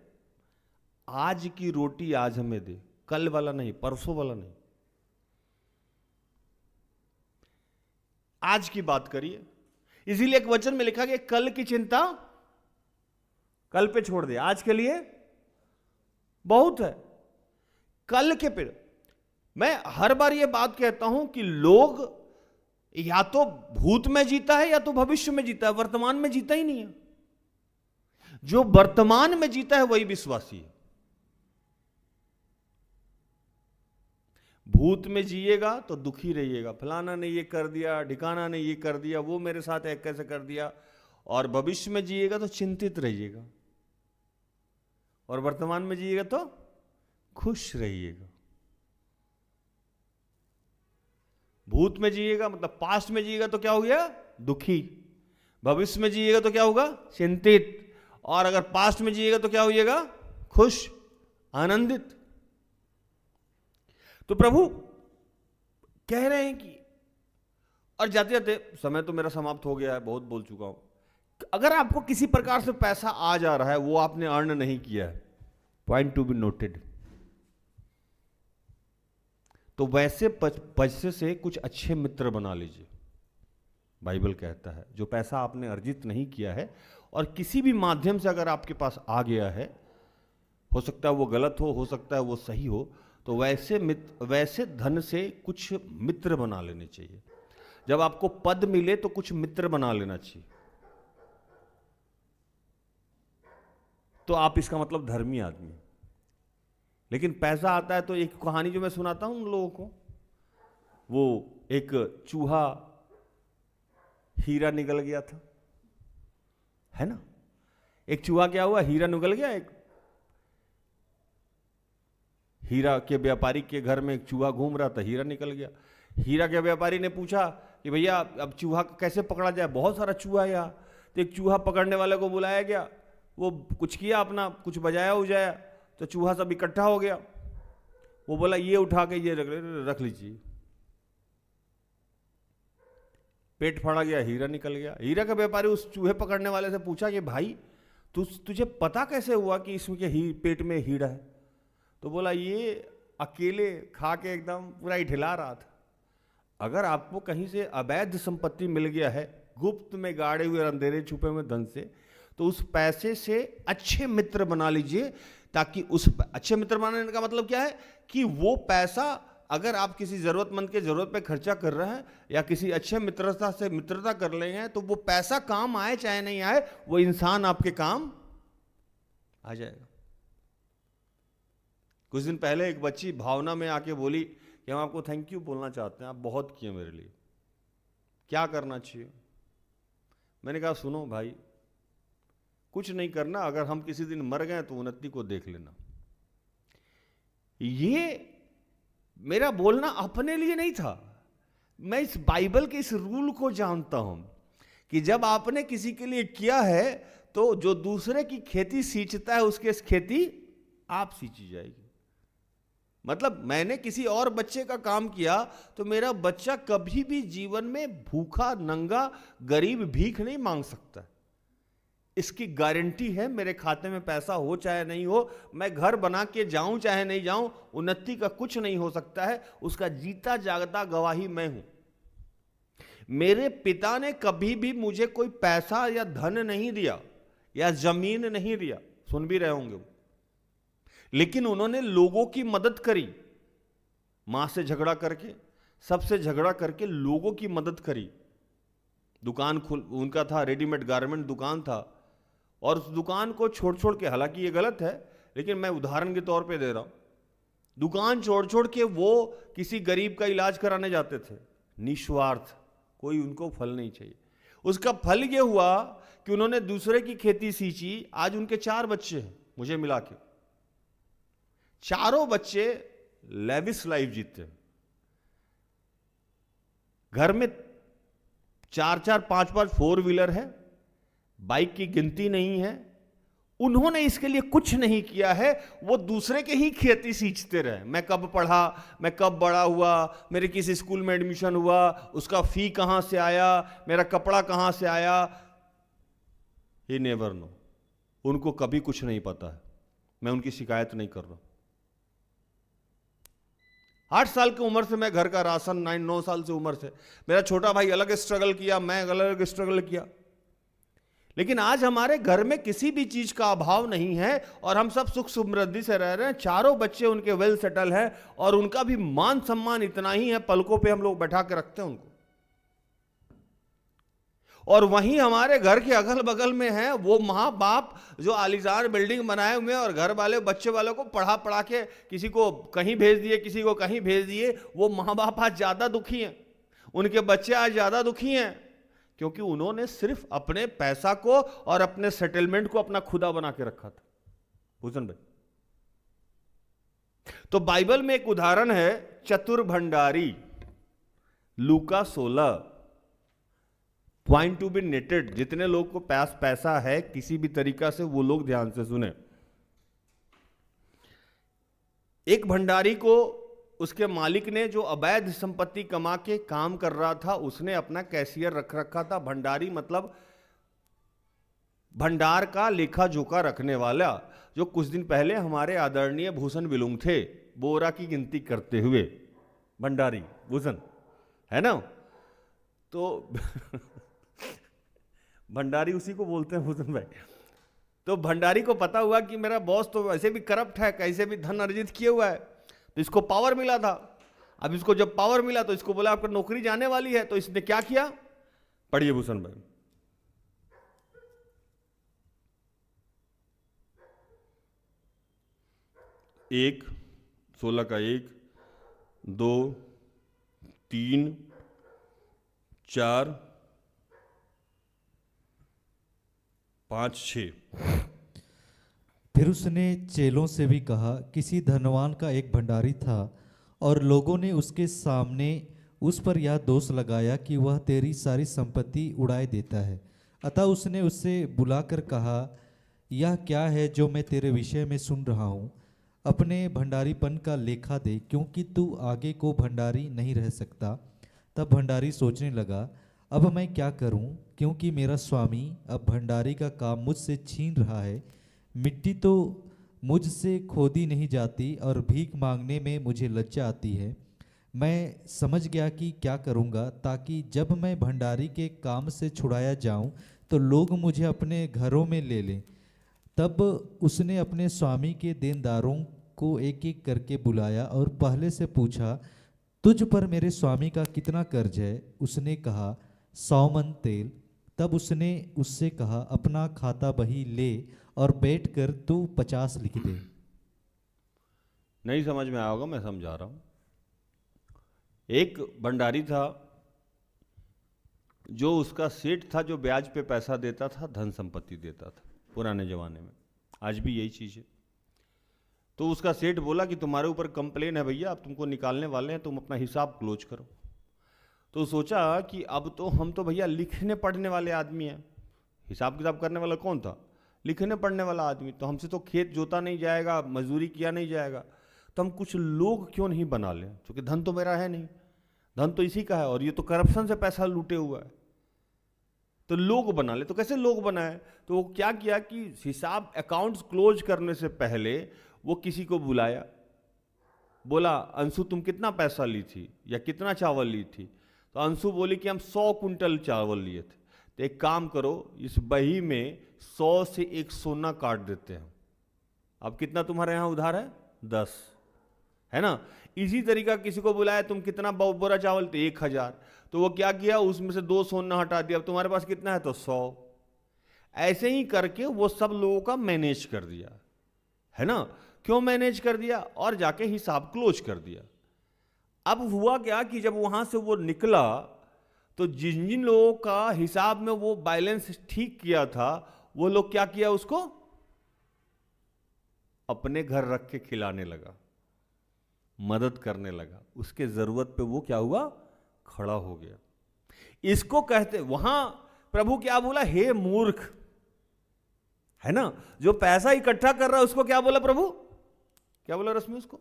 आज की रोटी आज हमें दे, कल वाला नहीं, परसों वाला नहीं, आज की बात करिए। इसीलिए एक वचन में लिखा गया, कल की चिंता कल पे छोड़ दे, आज के लिए बहुत है। कल के पे मैं हर बार ये बात कहता हूं कि लोग या तो भूत में जीता है या तो भविष्य में जीता है, वर्तमान में जीता ही नहीं है। जो वर्तमान में जीता है वही विश्वासी है। भूत में जिएगा तो दुखी रहिएगा, फलाना ने ये कर दिया, ढिकाना ने ये कर दिया, वो मेरे साथ एक कैसे कर दिया। और भविष्य में जिएगा तो चिंतित रहिएगा, और वर्तमान में जिएगा तो खुश रहिएगा। भूत में जिएगा मतलब पास्ट में जिएगा तो क्या हो गया, दुखी। भविष्य में जिएगा तो क्या होगा, चिंतित। और अगर पास्ट में जिएगा तो क्या हो जाएगा, खुश, आनंदित। तो प्रभु कह रहे हैं कि, और जाते जाते समय तो मेरा समाप्त हो गया है, बहुत बोल चुका हूं, अगर आपको किसी प्रकार से पैसा आ जा रहा है, वो आपने अर्न नहीं किया है, पॉइंट टू बी नोटेड, तो वैसे पैसे से कुछ अच्छे मित्र बना लीजिए। बाइबल कहता है जो पैसा आपने अर्जित नहीं किया है और किसी भी माध्यम से अगर आपके पास आ गया है, हो सकता है वो गलत हो सकता है वो सही हो, तो वैसे धन से कुछ मित्र बना लेने चाहिए। जब आपको पद मिले तो कुछ मित्र बना लेना चाहिए। तो आप इसका मतलब धर्मी आदमी। लेकिन पैसा आता है तो एक कहानी जो मैं सुनाता हूं उन लोगों को, वो एक चूहा हीरा निगल गया था, है ना। एक चूहा क्या हुआ, हीरा निगल गया। एक हीरा के व्यापारी के घर में एक चूहा घूम रहा था, हीरा निकल गया। हीरा के व्यापारी ने पूछा कि भैया अब चूहा कैसे पकड़ा जाए, बहुत सारा चूहा है यहाँ। तो एक चूहा पकड़ने वाले को बुलाया गया, वो कुछ किया, अपना कुछ बजाया उजाया, तो चूहा सब इकट्ठा हो गया। वो बोला ये उठा के ये रख लीजिए। पेट फाड़ा गया, हीरा निकल गया। हीरा का व्यापारी उस चूहे पकड़ने वाले से पूछा कि भाई तुझे पता कैसे हुआ कि इसमें पेट में हीरा है? तो बोला ये अकेले खा के एकदम पूरा हिला रहा था। अगर आपको कहीं से अवैध संपत्ति मिल गया है, गुप्त में गाड़े हुए अंधेरे छुपे हुए धन से, तो उस पैसे से अच्छे मित्र बना लीजिए, ताकि उस अच्छे मित्र बनाने का मतलब क्या है कि वो पैसा अगर आप किसी जरूरतमंद के जरूरत पे खर्चा कर रहे हैं या किसी अच्छे मित्रता से मित्रता कर रहे हैं, तो वो पैसा काम आए चाहे नहीं आए, वो इंसान आपके काम आ जाएगा। कुछ दिन पहले एक बच्ची भावना में आके बोली कि हम आपको थैंक यू बोलना चाहते हैं, आप बहुत किए मेरे लिए, क्या करना चाहिए? मैंने कहा सुनो भाई, कुछ नहीं करना, अगर हम किसी दिन मर गए तो उन्नति को देख लेना। ये मेरा बोलना अपने लिए नहीं था, मैं इस बाइबल के इस रूल को जानता हूं कि जब आपने किसी के लिए किया है तो जो दूसरे की खेती सींचता है उसके खेती आप सींची जाएगी। मतलब मैंने किसी और बच्चे का काम किया तो मेरा बच्चा कभी भी जीवन में भूखा, नंगा, गरीब, भीख नहीं मांग सकता। इसकी गारंटी है, मेरे खाते में पैसा हो चाहे नहीं हो, मैं घर बना के जाऊं चाहे नहीं जाऊं, उन्नति का कुछ नहीं हो सकता है। उसका जीता जागता गवाही मैं हूं। मेरे पिता ने कभी भी मुझे कोई पैसा या धन नहीं दिया या जमीन नहीं दिया, सुन भी रहे होंगे, लेकिन उन्होंने लोगों की मदद करी। मां से झगड़ा करके, सबसे झगड़ा करके लोगों की मदद करी। दुकान उनका था, रेडीमेड गारमेंट दुकान था, और उस दुकान को छोड़ के, हालांकि ये गलत है लेकिन मैं उदाहरण के तौर पे दे रहा हूं, दुकान छोड़ के वो किसी गरीब का इलाज कराने जाते थे, निस्वार्थ, कोई उनको फल नहीं चाहिए। उसका फल ये हुआ कि उन्होंने दूसरे की खेती सींची। आज उनके 4 बच्चे हैं, मुझे मिला के चारों बच्चे लेविस लाइफ जीते हैं। घर में 4-4, 5-5 4 व्हीलर है, बाइक की गिनती नहीं है, उन्होंने इसके लिए कुछ नहीं किया है, वो दूसरे के ही खेती सींचते रहे। मैं कब पढ़ा, मैं कब बड़ा हुआ, मेरे किस स्कूल में एडमिशन हुआ, उसका फी कहां से आया, मेरा कपड़ा कहां से आया, ही नेवर नो। उनको कभी कुछ नहीं पता है। मैं उनकी शिकायत नहीं कर रहा। 8 साल की उम्र से मैं घर का राशन, 9 साल से उम्र से, मेरा छोटा भाई अलग स्ट्रगल किया, मैं अलग स्ट्रगल किया, लेकिन आज हमारे घर में किसी भी चीज का अभाव नहीं है और हम सब सुख समृद्धि से रह रहे हैं। चारों बच्चे उनके वेल सेटल हैं और उनका भी मान सम्मान इतना ही है, पलकों पे हम लोग बैठा के रखते हैं उनको। और वहीं हमारे घर के अगल बगल में है वो माँ बाप जो आलीशान बिल्डिंग बनाए हुए हैं और घर वाले बच्चे वालों को पढ़ा पढ़ा के किसी को कहीं भेज दिए, किसी को कहीं भेज दिए। वो माँ बाप आज ज्यादा दुखी हैं, उनके बच्चे आज ज्यादा दुखी हैं, क्योंकि उन्होंने सिर्फ अपने पैसा को और अपने सेटलमेंट को अपना खुदा बना के रखा था। भूषण भाई, तो बाइबल में एक उदाहरण है चतुर भंडारी, लूका 16। Point to be noted. जितने लोग को पास पैसा है किसी भी तरीका से, वो लोग ध्यान से सुने। एक भंडारी को उसके मालिक ने, जो अवैध संपत्ति कमा के काम कर रहा था, उसने अपना कैशियर रख रखा था। भंडारी मतलब भंडार का लेखा जोखा रखने वाला, जो कुछ दिन पहले हमारे आदरणीय भूषण विलुंग थे, बोरा की गिनती करते हुए भंडारी भूषण, है ना। तो भंडारी उसी को बोलते हैं भूषण भाई। तो भंडारी को पता हुआ कि मेरा बॉस तो वैसे भी करप्ट है, कैसे भी धन अर्जित किए हुआ है, तो इसको पावर मिला था। अब इसको जब पावर मिला तो इसको बोला आपका नौकरी जाने वाली है। तो इसने क्या किया, पढ़िए भूषण भाई। एक 16 का 1, 2, 3, 4, 5, 6। फिर उसने चेलों से भी कहा, किसी धनवान का एक भंडारी था और लोगों ने उसके सामने उस पर यह दोष लगाया कि वह तेरी सारी संपत्ति उड़ाए देता है। अतः उसने उससे बुलाकर कहा, यह क्या है जो मैं तेरे विषय में सुन रहा हूँ? अपने भंडारीपन का लेखा दे, क्योंकि तू आगे को भंडारी नहीं रह सकता। तब भंडारी सोचने लगा, अब मैं क्या करूं, क्योंकि मेरा स्वामी अब भंडारी का काम मुझसे छीन रहा है। मिट्टी तो मुझसे खोदी नहीं जाती और भीख मांगने में मुझे लज्जा आती है। मैं समझ गया कि क्या करूंगा, ताकि जब मैं भंडारी के काम से छुड़ाया जाऊं तो लोग मुझे अपने घरों में ले लें। तब उसने अपने स्वामी के देनदारों को एक एक करके बुलाया और पहले से पूछा, तुझ पर मेरे स्वामी का कितना कर्ज है? उसने कहा, 100 मन तेल। तब उसने उससे कहा, अपना खाता बही ले और बैठकर तू 50 लिख दे। नहीं समझ में आया होगा, मैं समझा रहा हूं। एक भंडारी था जो उसका सेठ था, जो ब्याज पे पैसा देता था, धन संपत्ति देता था पुराने जमाने में। आज भी यही चीज है। तो उसका सेठ बोला कि तुम्हारे ऊपर कंप्लेन है भैया, अब तुमको निकालने वाले हैं, तुम अपना हिसाब क्लोज करो। तो सोचा कि अब तो हम तो भैया लिखने पढ़ने वाले आदमी हैं, हिसाब किताब करने वाला कौन था? लिखने पढ़ने वाला आदमी। तो हमसे तो खेत जोता नहीं जाएगा, मजदूरी किया नहीं जाएगा, तो हम कुछ लोग क्यों नहीं बना लें? क्योंकि धन तो मेरा है नहीं, धन तो इसी का है और ये तो करप्शन से पैसा लूटे हुआ है, तो लोग बना ले। तो कैसे लोग बनाए? तो वो क्या किया कि हिसाब अकाउंट्स क्लोज करने से पहले वो किसी को बुलाया, बोला, अंशु तुम कितना पैसा ली थी या कितना चावल ली थी? तो अंशु बोली कि हम 100 कुंटल चावल लिए थे। तो एक काम करो, इस बही में 100 से एक सोना काट देते हैं। अब कितना तुम्हारे यहाँ उधार है? 10, है ना। इसी तरीका किसी को बुलाया, तुम कितना बोरा चावल? तो 1000। तो वो क्या किया, उसमें से 2 सोना हटा दिया। अब तुम्हारे पास कितना है? तो 100। ऐसे ही करके वो सब लोगों का मैनेज कर दिया, है ना। क्यों मैनेज कर दिया? और जाके हिसाब क्लोज कर दिया। अब हुआ क्या कि जब वहां से वो निकला तो जिन जिन लोगों का हिसाब में वो बैलेंस ठीक किया था, वो लोग क्या किया, उसको अपने घर रख के खिलाने लगा, मदद करने लगा। उसके जरूरत पे वो क्या हुआ, खड़ा हो गया। इसको कहते, वहां प्रभु क्या बोला, हे मूर्ख, है ना। जो पैसा इकट्ठा कर रहा है उसको क्या बोला प्रभु, क्या बोला रश्मि उसको,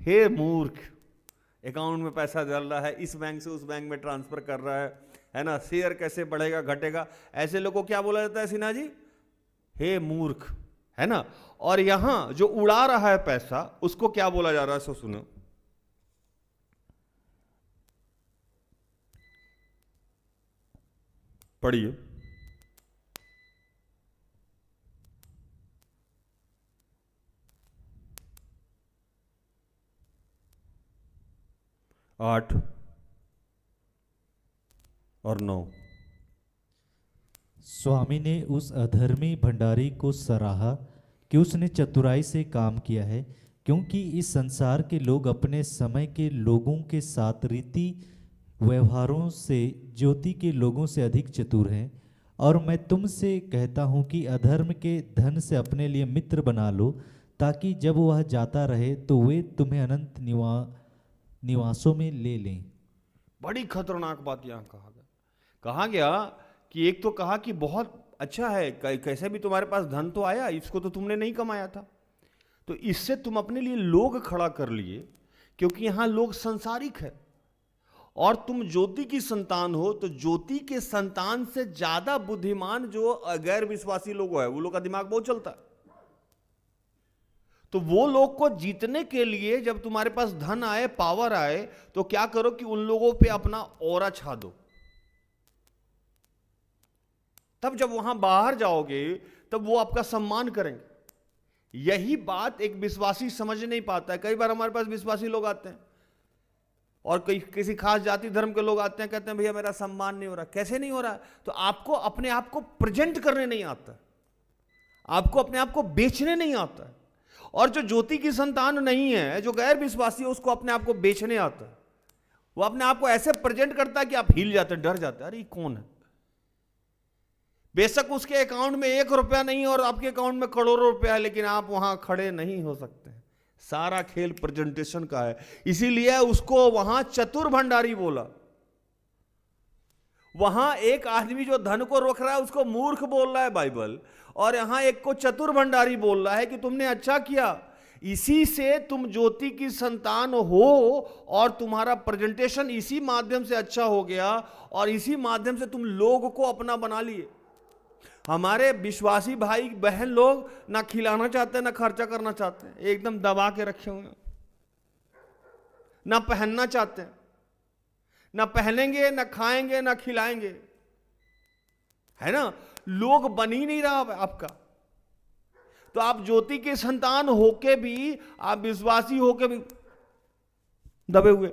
हे मूर्ख, अकाउंट में पैसा डाल रहा है, इस बैंक से उस बैंक में ट्रांसफर कर रहा है ना, शेयर कैसे बढ़ेगा घटेगा, ऐसे लोगों को क्या बोला जाता है सिन्हा जी, हे मूर्ख, है ना। और यहां जो उड़ा रहा है पैसा उसको क्या बोला जा रहा है, सो सुनो, पढ़िए। आठ और 9। स्वामी ने उस अधर्मी भंडारी को सराहा कि उसने चतुराई से काम किया है, क्योंकि इस संसार के लोग अपने समय के लोगों के साथ रीति व्यवहारों से ज्योति के लोगों से अधिक चतुर हैं। और मैं तुमसे कहता हूँ कि अधर्म के धन से अपने लिए मित्र बना लो, ताकि जब वह जाता रहे तो वे तुम्हें अनंत निवासों में ले लें। बड़ी खतरनाक बात यहां कहा गया कि एक तो कहा कि बहुत अच्छा है, कैसे भी तुम्हारे पास धन तो आया, इसको तो तुमने नहीं कमाया था, तो इससे तुम अपने लिए लोग खड़ा कर लिए, क्योंकि यहां लोग संसारिक है और तुम ज्योति की संतान हो, तो ज्योति के संतान से ज्यादा बुद्धिमान जो गैर विश्वासी लोग है, वो लोग का दिमाग बहुत चलता है। तो वो लोग को जीतने के लिए जब तुम्हारे पास धन आए, पावर आए, तो क्या करो कि उन लोगों पे अपना ऑरा छा दो। तब जब वहां बाहर जाओगे तब वो आपका सम्मान करेंगे। यही बात एक विश्वासी समझ नहीं पाता है। कई बार हमारे पास विश्वासी लोग आते हैं और किसी खास जाति धर्म के लोग आते हैं, कहते हैं भैया मेरा सम्मान नहीं हो रहा। कैसे नहीं हो रहा? तो आपको अपने आप को प्रेजेंट करने नहीं आता, आपको अपने आप को बेचने नहीं आता है। और जो ज्योति की संतान नहीं है, जो गैर विश्वासी है, उसको अपने आप को बेचने आता है। वो अपने आप को ऐसे प्रेजेंट करता है कि आप हिल जाते हैं, डर जाते हैं, अरे ये कौन है। बेशक उसके अकाउंट में 1 रुपया नहीं और आपके अकाउंट में करोड़ों रुपया है, लेकिन आप वहां खड़े नहीं हो सकते। सारा खेल प्रेजेंटेशन का है। इसीलिए उसको वहां चतुर भंडारी बोला। वहां एक आदमी जो धन को रोक रहा है उसको मूर्ख बोल रहा है बाइबल, और यहां एक को चतुर भंडारी बोल रहा है कि तुमने अच्छा किया, इसी से तुम ज्योति की संतान हो और तुम्हारा प्रेजेंटेशन इसी माध्यम से अच्छा हो गया और इसी माध्यम से तुम लोग को अपना बना लिए। हमारे विश्वासी भाई बहन लोग ना खिलाना चाहते हैं, ना खर्चा करना चाहते हैं, एकदम दबा के रखे हुए हैं। ना पहनना चाहते हैं, ना पहनेंगे, ना खाएंगे, ना खिलाएंगे, है ना। लोग बन ही नहीं रहा आपका। तो आप ज्योति के संतान होके भी, आप विश्वासी होके भी दबे हुए।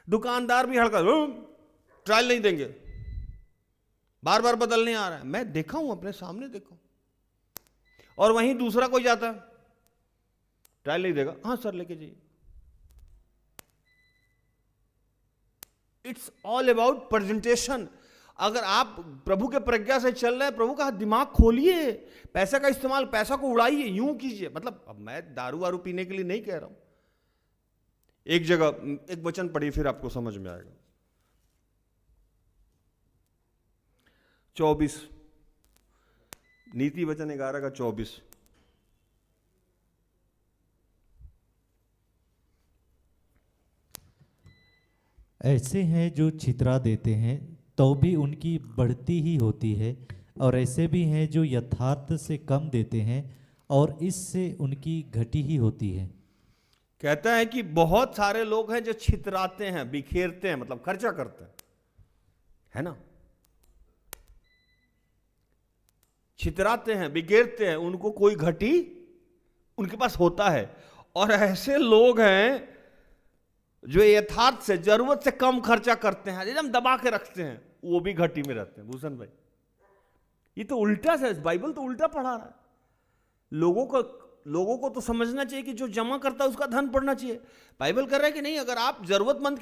दुकानदार भी हड़का, ट्रायल नहीं देंगे, बार बार बदलने आ रहा है। मैं देखा हूं, अपने सामने देखा हूं। और वहीं दूसरा कोई जाता है, ट्रायल नहीं देगा, हाँ सर लेके जाइए। It's all about presentation. अगर आप प्रभु के प्रज्ञा से चल रहे हैं, प्रभु का दिमाग खोलिए, पैसे का इस्तेमाल, पैसा को उड़ाइए, यूं कीजिए। मतलब अब मैं दारू वारू पीने के लिए नहीं कह रहा हूं। एक जगह एक वचन पढ़िए, फिर आपको समझ में आएगा। 24 नीति वचन 11 का 24। ऐसे हैं जो छितरा देते हैं तो भी उनकी बढ़ती ही होती है, और ऐसे भी हैं जो यथार्थ से कम देते हैं और इससे उनकी घटी ही होती है। कहता है कि बहुत सारे लोग हैं जो छितराते हैं, बिखेरते हैं, मतलब खर्चा करते हैं, है ना। छितराते हैं, बिखेरते हैं, उनको कोई घटी उनके पास होता है। और ऐसे लोग हैं जो यथार्थ से, जरूरत से कम खर्चा करते हैं, एकदम दबा के रखते हैं, वो भी घटी में रहते हैं। भूषण भाई, ये तो उल्टा से, बाइबल तो उल्टा पढ़ा रहा है। लोगों को तो समझना चाहिए कि जो जमा करता है उसका धन पड़ना चाहिए। बाइबल कह रहा है कि नहीं, अगर आप जरूरतमंद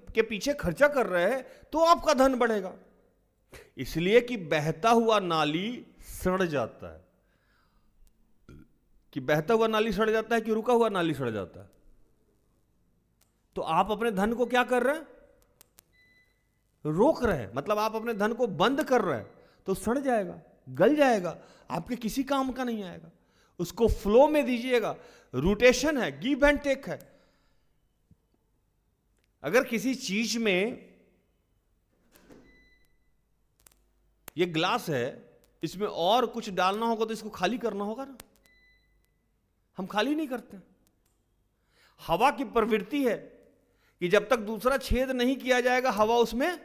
के पीछे खर्चा कर रहे हैं तो आपका धन बढ़ेगा। इसलिए कि बहता हुआ नाली सड़ जाता है। कि बहता हुआ नाली सड़ जाता है कि रुका हुआ नाली सड़ जाता है। तो आप अपने धन को क्या कर रहे हैं? रोक रहे हैं। मतलब आप अपने धन को बंद कर रहे हैं तो सड़ जाएगा। गल जाएगा, आपके किसी काम का नहीं आएगा। उसको फ्लो में दीजिएगा। रोटेशन है, गिव एंड टेक है। अगर किसी चीज में, ये ग्लास है, इसमें और कुछ डालना होगा तो इसको खाली करना होगा ना, हम खाली नहीं करते। हवा की प्रवृत्ति है कि जब तक दूसरा छेद नहीं किया जाएगा हवा उसमें,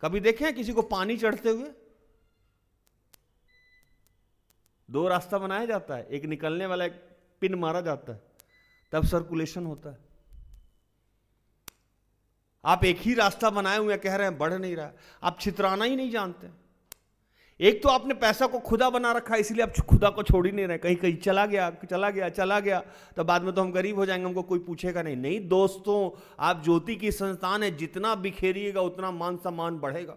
कभी देखे हैं किसी को पानी चढ़ते हुए? दो रास्ता बनाया जाता है, एक निकलने वाला, एक पिन मारा जाता है, तब सर्कुलेशन होता है। आप एक ही रास्ता बनाए हुए कह रहे हैं बढ़ नहीं रहा, आप छितराना ही नहीं जानते। एक तो आपने पैसा को खुदा बना रखा है, इसलिए आप खुदा को छोड़ ही नहीं रहे, कहीं कहीं चला गया चला गया चला गया, तो बाद में तो हम गरीब हो जाएंगे, हमको कोई पूछेगा नहीं। नहीं दोस्तों, आप ज्योति की संतान है, जितना बिखेरिएगा उतना मान सम्मान बढ़ेगा।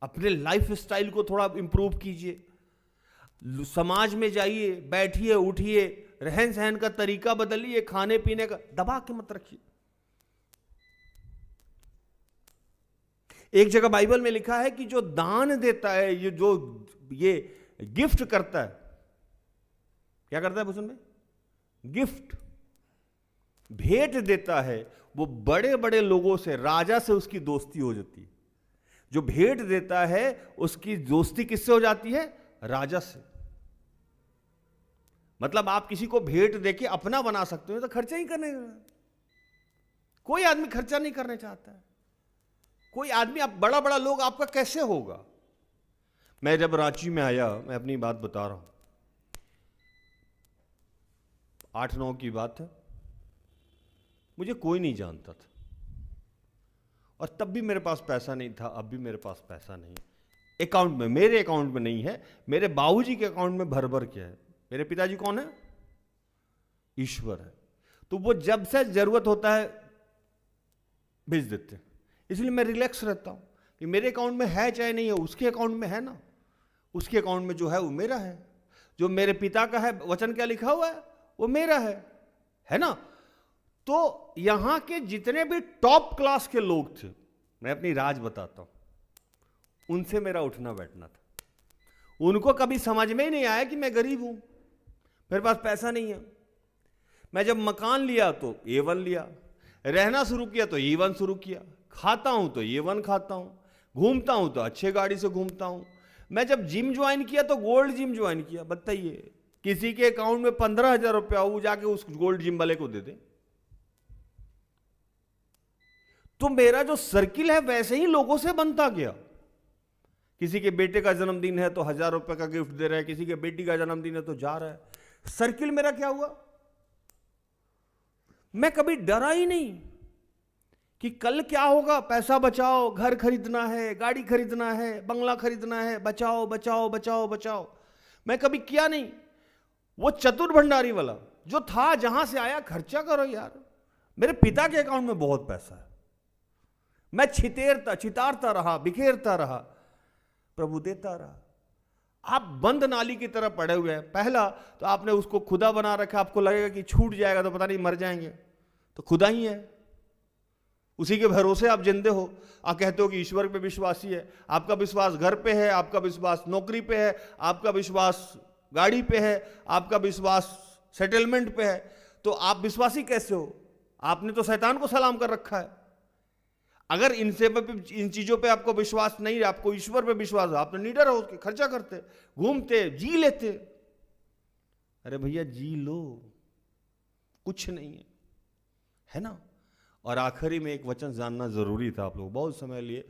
अपने लाइफ स्टाइल को थोड़ा इंप्रूव कीजिए, समाज में जाइए, बैठिए उठिए, रहन सहन का तरीका बदलिए, खाने पीने का दबा के मत रखिए। एक जगह बाइबल में लिखा है कि जो दान देता है, ये गिफ्ट करता है, क्या करता है भूषण में? गिफ्ट, भेंट देता है, वो बड़े बड़े लोगों से, राजा से उसकी दोस्ती हो जाती है। जो भेंट देता है उसकी दोस्ती किससे हो जाती है? राजा से। मतलब आप किसी को भेंट देके अपना बना सकते हो, तो खर्चा ही करने, कोई आदमी खर्चा नहीं करना चाहता है। कोई आदमी, आप बड़ा बड़ा लोग आपका कैसे होगा? मैं जब रांची में आया, मैं अपनी बात बता रहा हूं, 8-9 की बात है, मुझे कोई नहीं जानता था, और तब भी मेरे पास पैसा नहीं था, अब भी मेरे पास पैसा नहीं है अकाउंट में। मेरे अकाउंट में नहीं है, मेरे बाबूजी के अकाउंट में भर भर के है। मेरे पिताजी कौन है? ईश्वर है। तो वो जब से जरूरत होता है भेज देते हैं, इसलिए मैं रिलैक्स रहता हूं कि मेरे अकाउंट में है चाहे नहीं है, उसके अकाउंट में है ना, उसके अकाउंट में जो है वो मेरा है, जो मेरे पिता का है, वचन क्या लिखा हुआ है वो मेरा है ना। तो यहां के जितने भी टॉप क्लास के लोग थे, मैं अपनी राज बताता हूं, उनसे मेरा उठना बैठना था। उनको कभी समझ में ही नहीं आया कि मैं गरीब हूं, मेरे पास पैसा नहीं है। मैं जब मकान लिया तो A1 लिया, रहना शुरू किया तो E1 शुरू किया, खाता हूं तो A1 खाता हूं, घूमता हूं तो अच्छे गाड़ी से घूमता हूं। मैं जब जिम ज्वाइन किया तो गोल्ड जिम ज्वाइन किया। बताइए, किसी के अकाउंट में 15,000 रुपया हो, जाके उस गोल्ड जिम वाले को दे दे। तो मेरा जो सर्किल है वैसे ही लोगों से बनता गया। किसी के बेटे का जन्मदिन है तो 1,000 रुपए का गिफ्ट दे रहा है, किसी के बेटी का जन्मदिन है तो जा रहा है। सर्किल मेरा क्या हुआ? मैं कभी डरा ही नहीं कि कल क्या होगा। पैसा बचाओ, घर खरीदना है, गाड़ी खरीदना है, बंगला खरीदना है, बचाओ बचाओ बचाओ बचाओ। मैं कभी किया नहीं। वो चतुर भंडारी वाला जो था, जहां से आया खर्चा करो यार। मेरे पिता के अकाउंट में बहुत पैसा है, मैं छितारता रहा, बिखेरता रहा, प्रभु देता रहा। आप बंद नाली की तरह पड़े हुए हैं। पहला तो आपने उसको खुदा बना रखा, आपको लगेगा कि छूट जाएगा तो पता नहीं मर जाएंगे, तो खुदा ही है, उसी के भरोसे आप जिंदे हो। आप कहते हो कि ईश्वर पे विश्वासी है, आपका विश्वास घर पे है, आपका विश्वास नौकरी पे है, आपका विश्वास गाड़ी पे है, आपका विश्वास सेटलमेंट पे है, तो आप विश्वासी कैसे हो? आपने तो शैतान को सलाम कर रखा है। अगर इन चीजों पे आपको विश्वास नहीं है, आपको ईश्वर पे विश्वास है, आप तो निडर हो, उसके खर्चा करते, घूमते, जी लेते। अरे भैया जी लो, कुछ नहीं है ना। और आखिरी में एक वचन जानना जरूरी था, आप लोग बहुत समय लिए।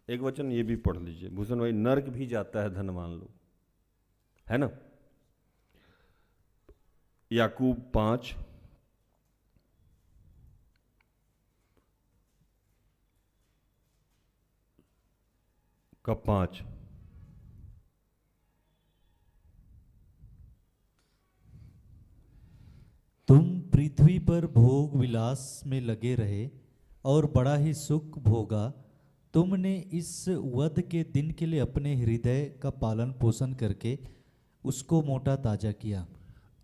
एक वचन ये भी पढ़ लीजिए, भूषण भाई, नर्क भी जाता है धनवान लोग, है ना। याकूब 5 का 5। तुम पृथ्वी पर भोग विलास में लगे रहे और बड़ा ही सुख भोगा। तुमने इस वध के दिन के लिए अपने हृदय का पालन पोषण करके उसको मोटा ताजा किया।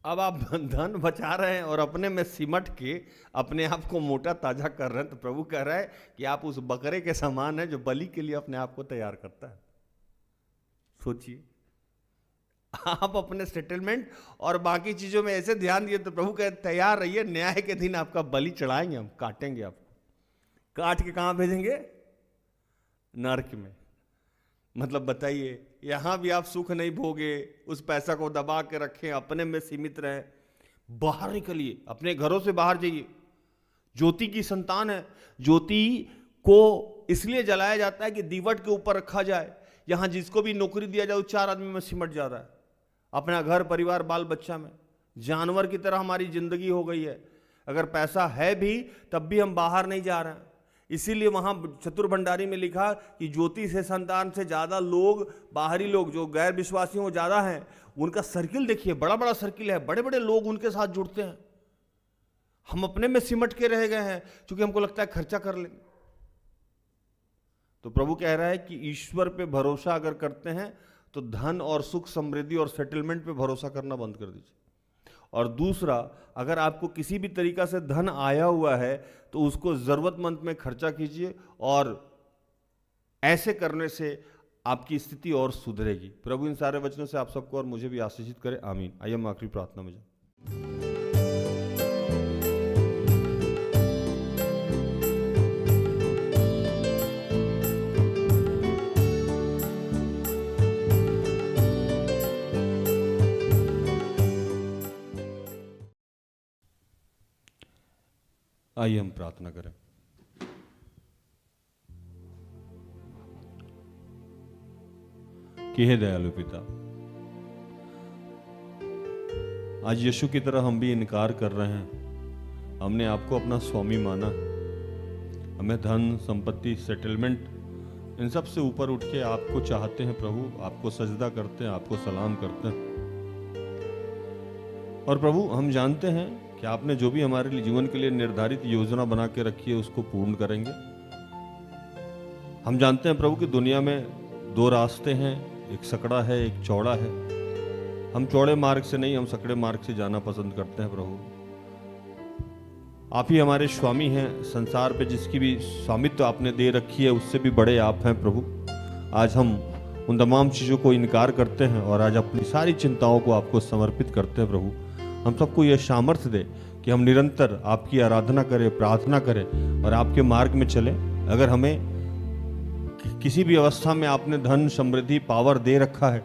अब आप धन बचा रहे हैं और अपने में सिमट के अपने आप को मोटा ताजा कर रहे हैं, तो प्रभु कह रहा है कि आप उस बकरे के समान हैं जो बलि के लिए अपने आप को तैयार करता है। सोचिए, आप अपने सेटलमेंट और बाकी चीजों में ऐसे ध्यान दिए तो प्रभु कहे तैयार रहिए, न्याय के दिन आपका बलि चढ़ाएंगे, हम काटेंगे, आपको काट के कहां भेजेंगे? नरक में। मतलब बताइए, यहां भी आप सुख नहीं भोगे, उस पैसा को दबा के रखें, अपने में सीमित रहें, बाहर निकलिए, अपने घरों से बाहर जाइए। ज्योति की संतान है, ज्योति को इसलिए जलाया जाता है कि दीवट के ऊपर रखा जाए। यहां जिसको भी नौकरी दिया जाए 4 आदमी में सिमट जा रहा है, अपना घर परिवार बाल बच्चा में। जानवर की तरह हमारी जिंदगी हो गई है। अगर पैसा है भी तब भी हम बाहर नहीं जा रहे हैं। इसीलिए वहां चतुर भंडारी में लिखा कि ज्योति से संतान से ज्यादा लोग, बाहरी लोग जो गैर विश्वासी हैं वो ज्यादा हैं। उनका सर्किल देखिए, बड़ा बड़ा सर्किल है, बड़े बड़े लोग उनके साथ जुड़ते हैं। हम अपने में सिमट के रह गए हैं क्योंकि हमको लगता है खर्चा कर लेंगे। तो प्रभु कह रहा है कि ईश्वर पे भरोसा अगर करते हैं तो धन और सुख समृद्धि और सेटलमेंट पे भरोसा करना बंद कर दीजिए। और दूसरा, अगर आपको किसी भी तरीका से धन आया हुआ है तो उसको जरूरतमंद में खर्चा कीजिए, और ऐसे करने से आपकी स्थिति और सुधरेगी। प्रभु इन सारे वचनों से आप सबको और मुझे भी आशीषित करे, आमीन। आइए हम आखिरी प्रार्थना में जाएं। आइए हम प्रार्थना करें। कि हे दयालु पिता, आज यीशु की तरह हम भी इनकार कर रहे हैं। हमने आपको अपना स्वामी माना, हमें धन संपत्ति सेटलमेंट इन सब से ऊपर उठ के आपको चाहते हैं प्रभु, आपको सजदा करते हैं, आपको सलाम करते हैं। और प्रभु हम जानते हैं कि आपने जो भी हमारे लिए जीवन के लिए निर्धारित योजना बना के रखी है उसको पूर्ण करेंगे। हम जानते हैं प्रभु कि दुनिया में 2 रास्ते हैं, एक सकड़ा है, एक चौड़ा है। हम चौड़े मार्ग से नहीं, हम सकड़े मार्ग से जाना पसंद करते हैं प्रभु। आप ही हमारे स्वामी हैं। संसार पे जिसकी भी स्वामित्व आपने दे रखी है उससे भी बड़े आप हैं प्रभु। आज हम उन तमाम चीज़ों को इनकार करते हैं और आज अपनी सारी चिंताओं को आपको समर्पित करते हैं प्रभु। हम सबको यह सामर्थ्य दे कि हम निरंतर आपकी आराधना करें, प्रार्थना करें और आपके मार्ग में चलें। अगर हमें किसी भी अवस्था में आपने धन समृद्धि पावर दे रखा है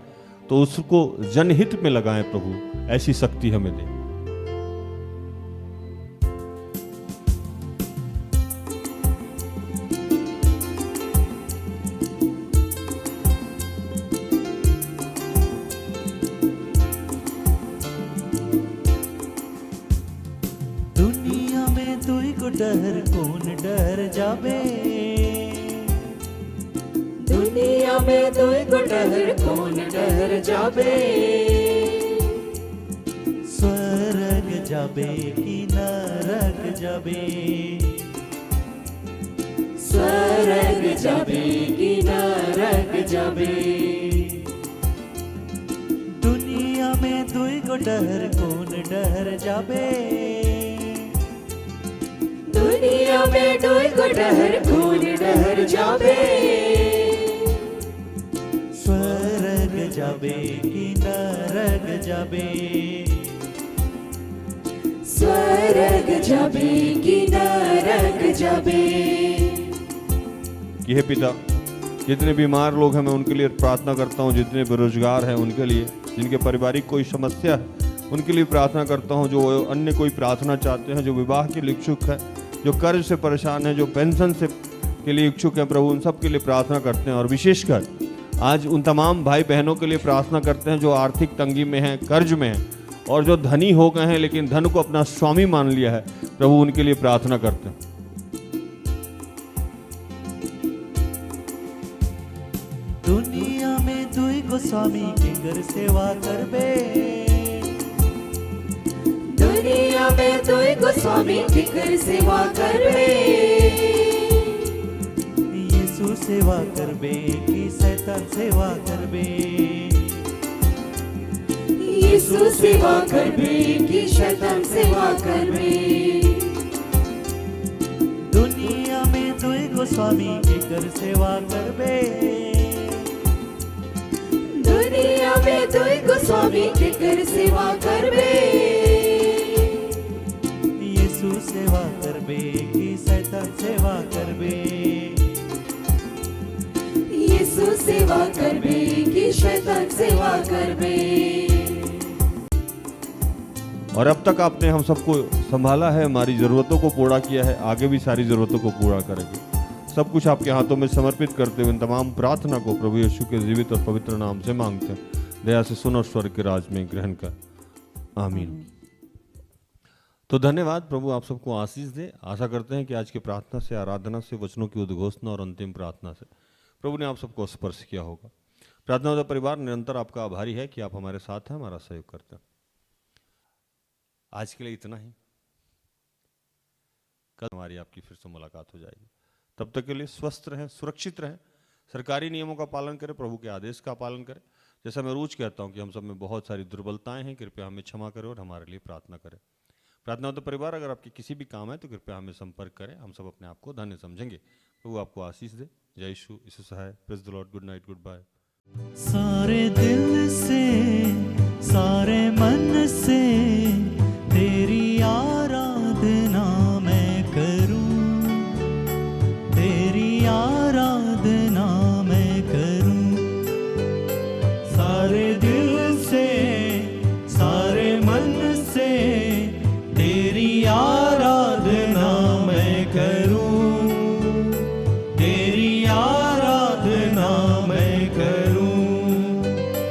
तो उसको जनहित में लगाएं प्रभु, ऐसी शक्ति हमें दे। दुनिया में दुई को डर कौन डर जाबे, दुनिया में दुई को डर कौन डर जाबे। स्वर्ग जाबे कि नरक जाबे, स्वर्ग जाबे कि नरक जाबे। दुनिया में दुई को डर कौन डर जाबे, दुनिया में दुई को डर कौन डर जाबे। स्वर्ग जाबे कि नरक जाबे, स्वर्ग जाबे कि नरक जाबे। कि हे पिता, जितने बीमार लोग हैं मैं उनके लिए प्रार्थना करता हूँ, जितने बेरोजगार हैं उनके लिए, जिनके पारिवारिक कोई समस्या है उनके लिए प्रार्थना करता हूँ, जो अन्य कोई प्रार्थना चाहते हैं, जो विवाह के लिए इच्छुक है, जो कर्ज से परेशान है, जो पेंशन से के लिए इच्छुक हैं प्रभु, उन सब के लिए प्रार्थना करते हैं। और विशेषकर आज उन तमाम भाई बहनों के लिए प्रार्थना करते हैं जो आर्थिक तंगी में हैं, कर्ज में हैं, और जो धनी हो गए हैं लेकिन धन को अपना स्वामी मान लिया है प्रभु, उनके लिए प्रार्थना करते हैं। दुनिया में दुई को स्वामी किंकर सेवा करबे, दुनिया में दुई को स्वामी किंकर सेवा करबे। यीशु सेवा करबे कि शैतान सेवा करबे, यीशु सेवा करबे कि शैतान सेवा करबे। दुनिया में दुई गो स्वामी केकर सेवा करबे। दुनिया में दुई गो स्वामी केकर सेवा करबे। यीशु सेवा करबे कि शैतान सेवा करबे। यीशु सेवा करबे कि शैतान सेवा करबे। और अब तक आपने हम सबको संभाला है, हमारी ज़रूरतों को पूरा किया है, आगे भी सारी ज़रूरतों को पूरा करेंगे। सब कुछ आपके हाथों में समर्पित करते हुए इन तमाम प्रार्थना को प्रभु यीशु के जीवित और पवित्र नाम से मांगते हैं। दया से सुन और स्वर्ग के राज में ग्रहण कर, आमीन। तो धन्यवाद, प्रभु आप सबको आशीष दे। आशा करते हैं कि आज की प्रार्थना से, आराधना से, वचनों की उद्घोषणा और अंतिम प्रार्थना से प्रभु ने आप सबको स्पर्श किया होगा। प्रार्थना परिवार निरंतर आपका आभारी है कि आप हमारे साथ हैं, हमारा सहयोग करते हैं। आज के लिए इतना ही, कल हमारी आपकी फिर से मुलाकात हो जाएगी। तब तक के लिए स्वस्थ रहें, सुरक्षित रहें, सरकारी नियमों का पालन करें, प्रभु के आदेश का पालन करें। जैसा मैं रोज कहता हूं कि हम सब में बहुत सारी दुर्बलताएं हैं, कृपया हमें क्षमा करें और हमारे लिए प्रार्थना करें। प्रार्थना तो परिवार, अगर आपके किसी भी काम है तो कृपया हमें संपर्क करें, हम सब अपने आप को धन्य समझेंगे। प्रभु आपको आशीष दे। जय यीशु, यीशु सहाय, praise the lord, good night, good bye. सारे दिल से, सारे मन से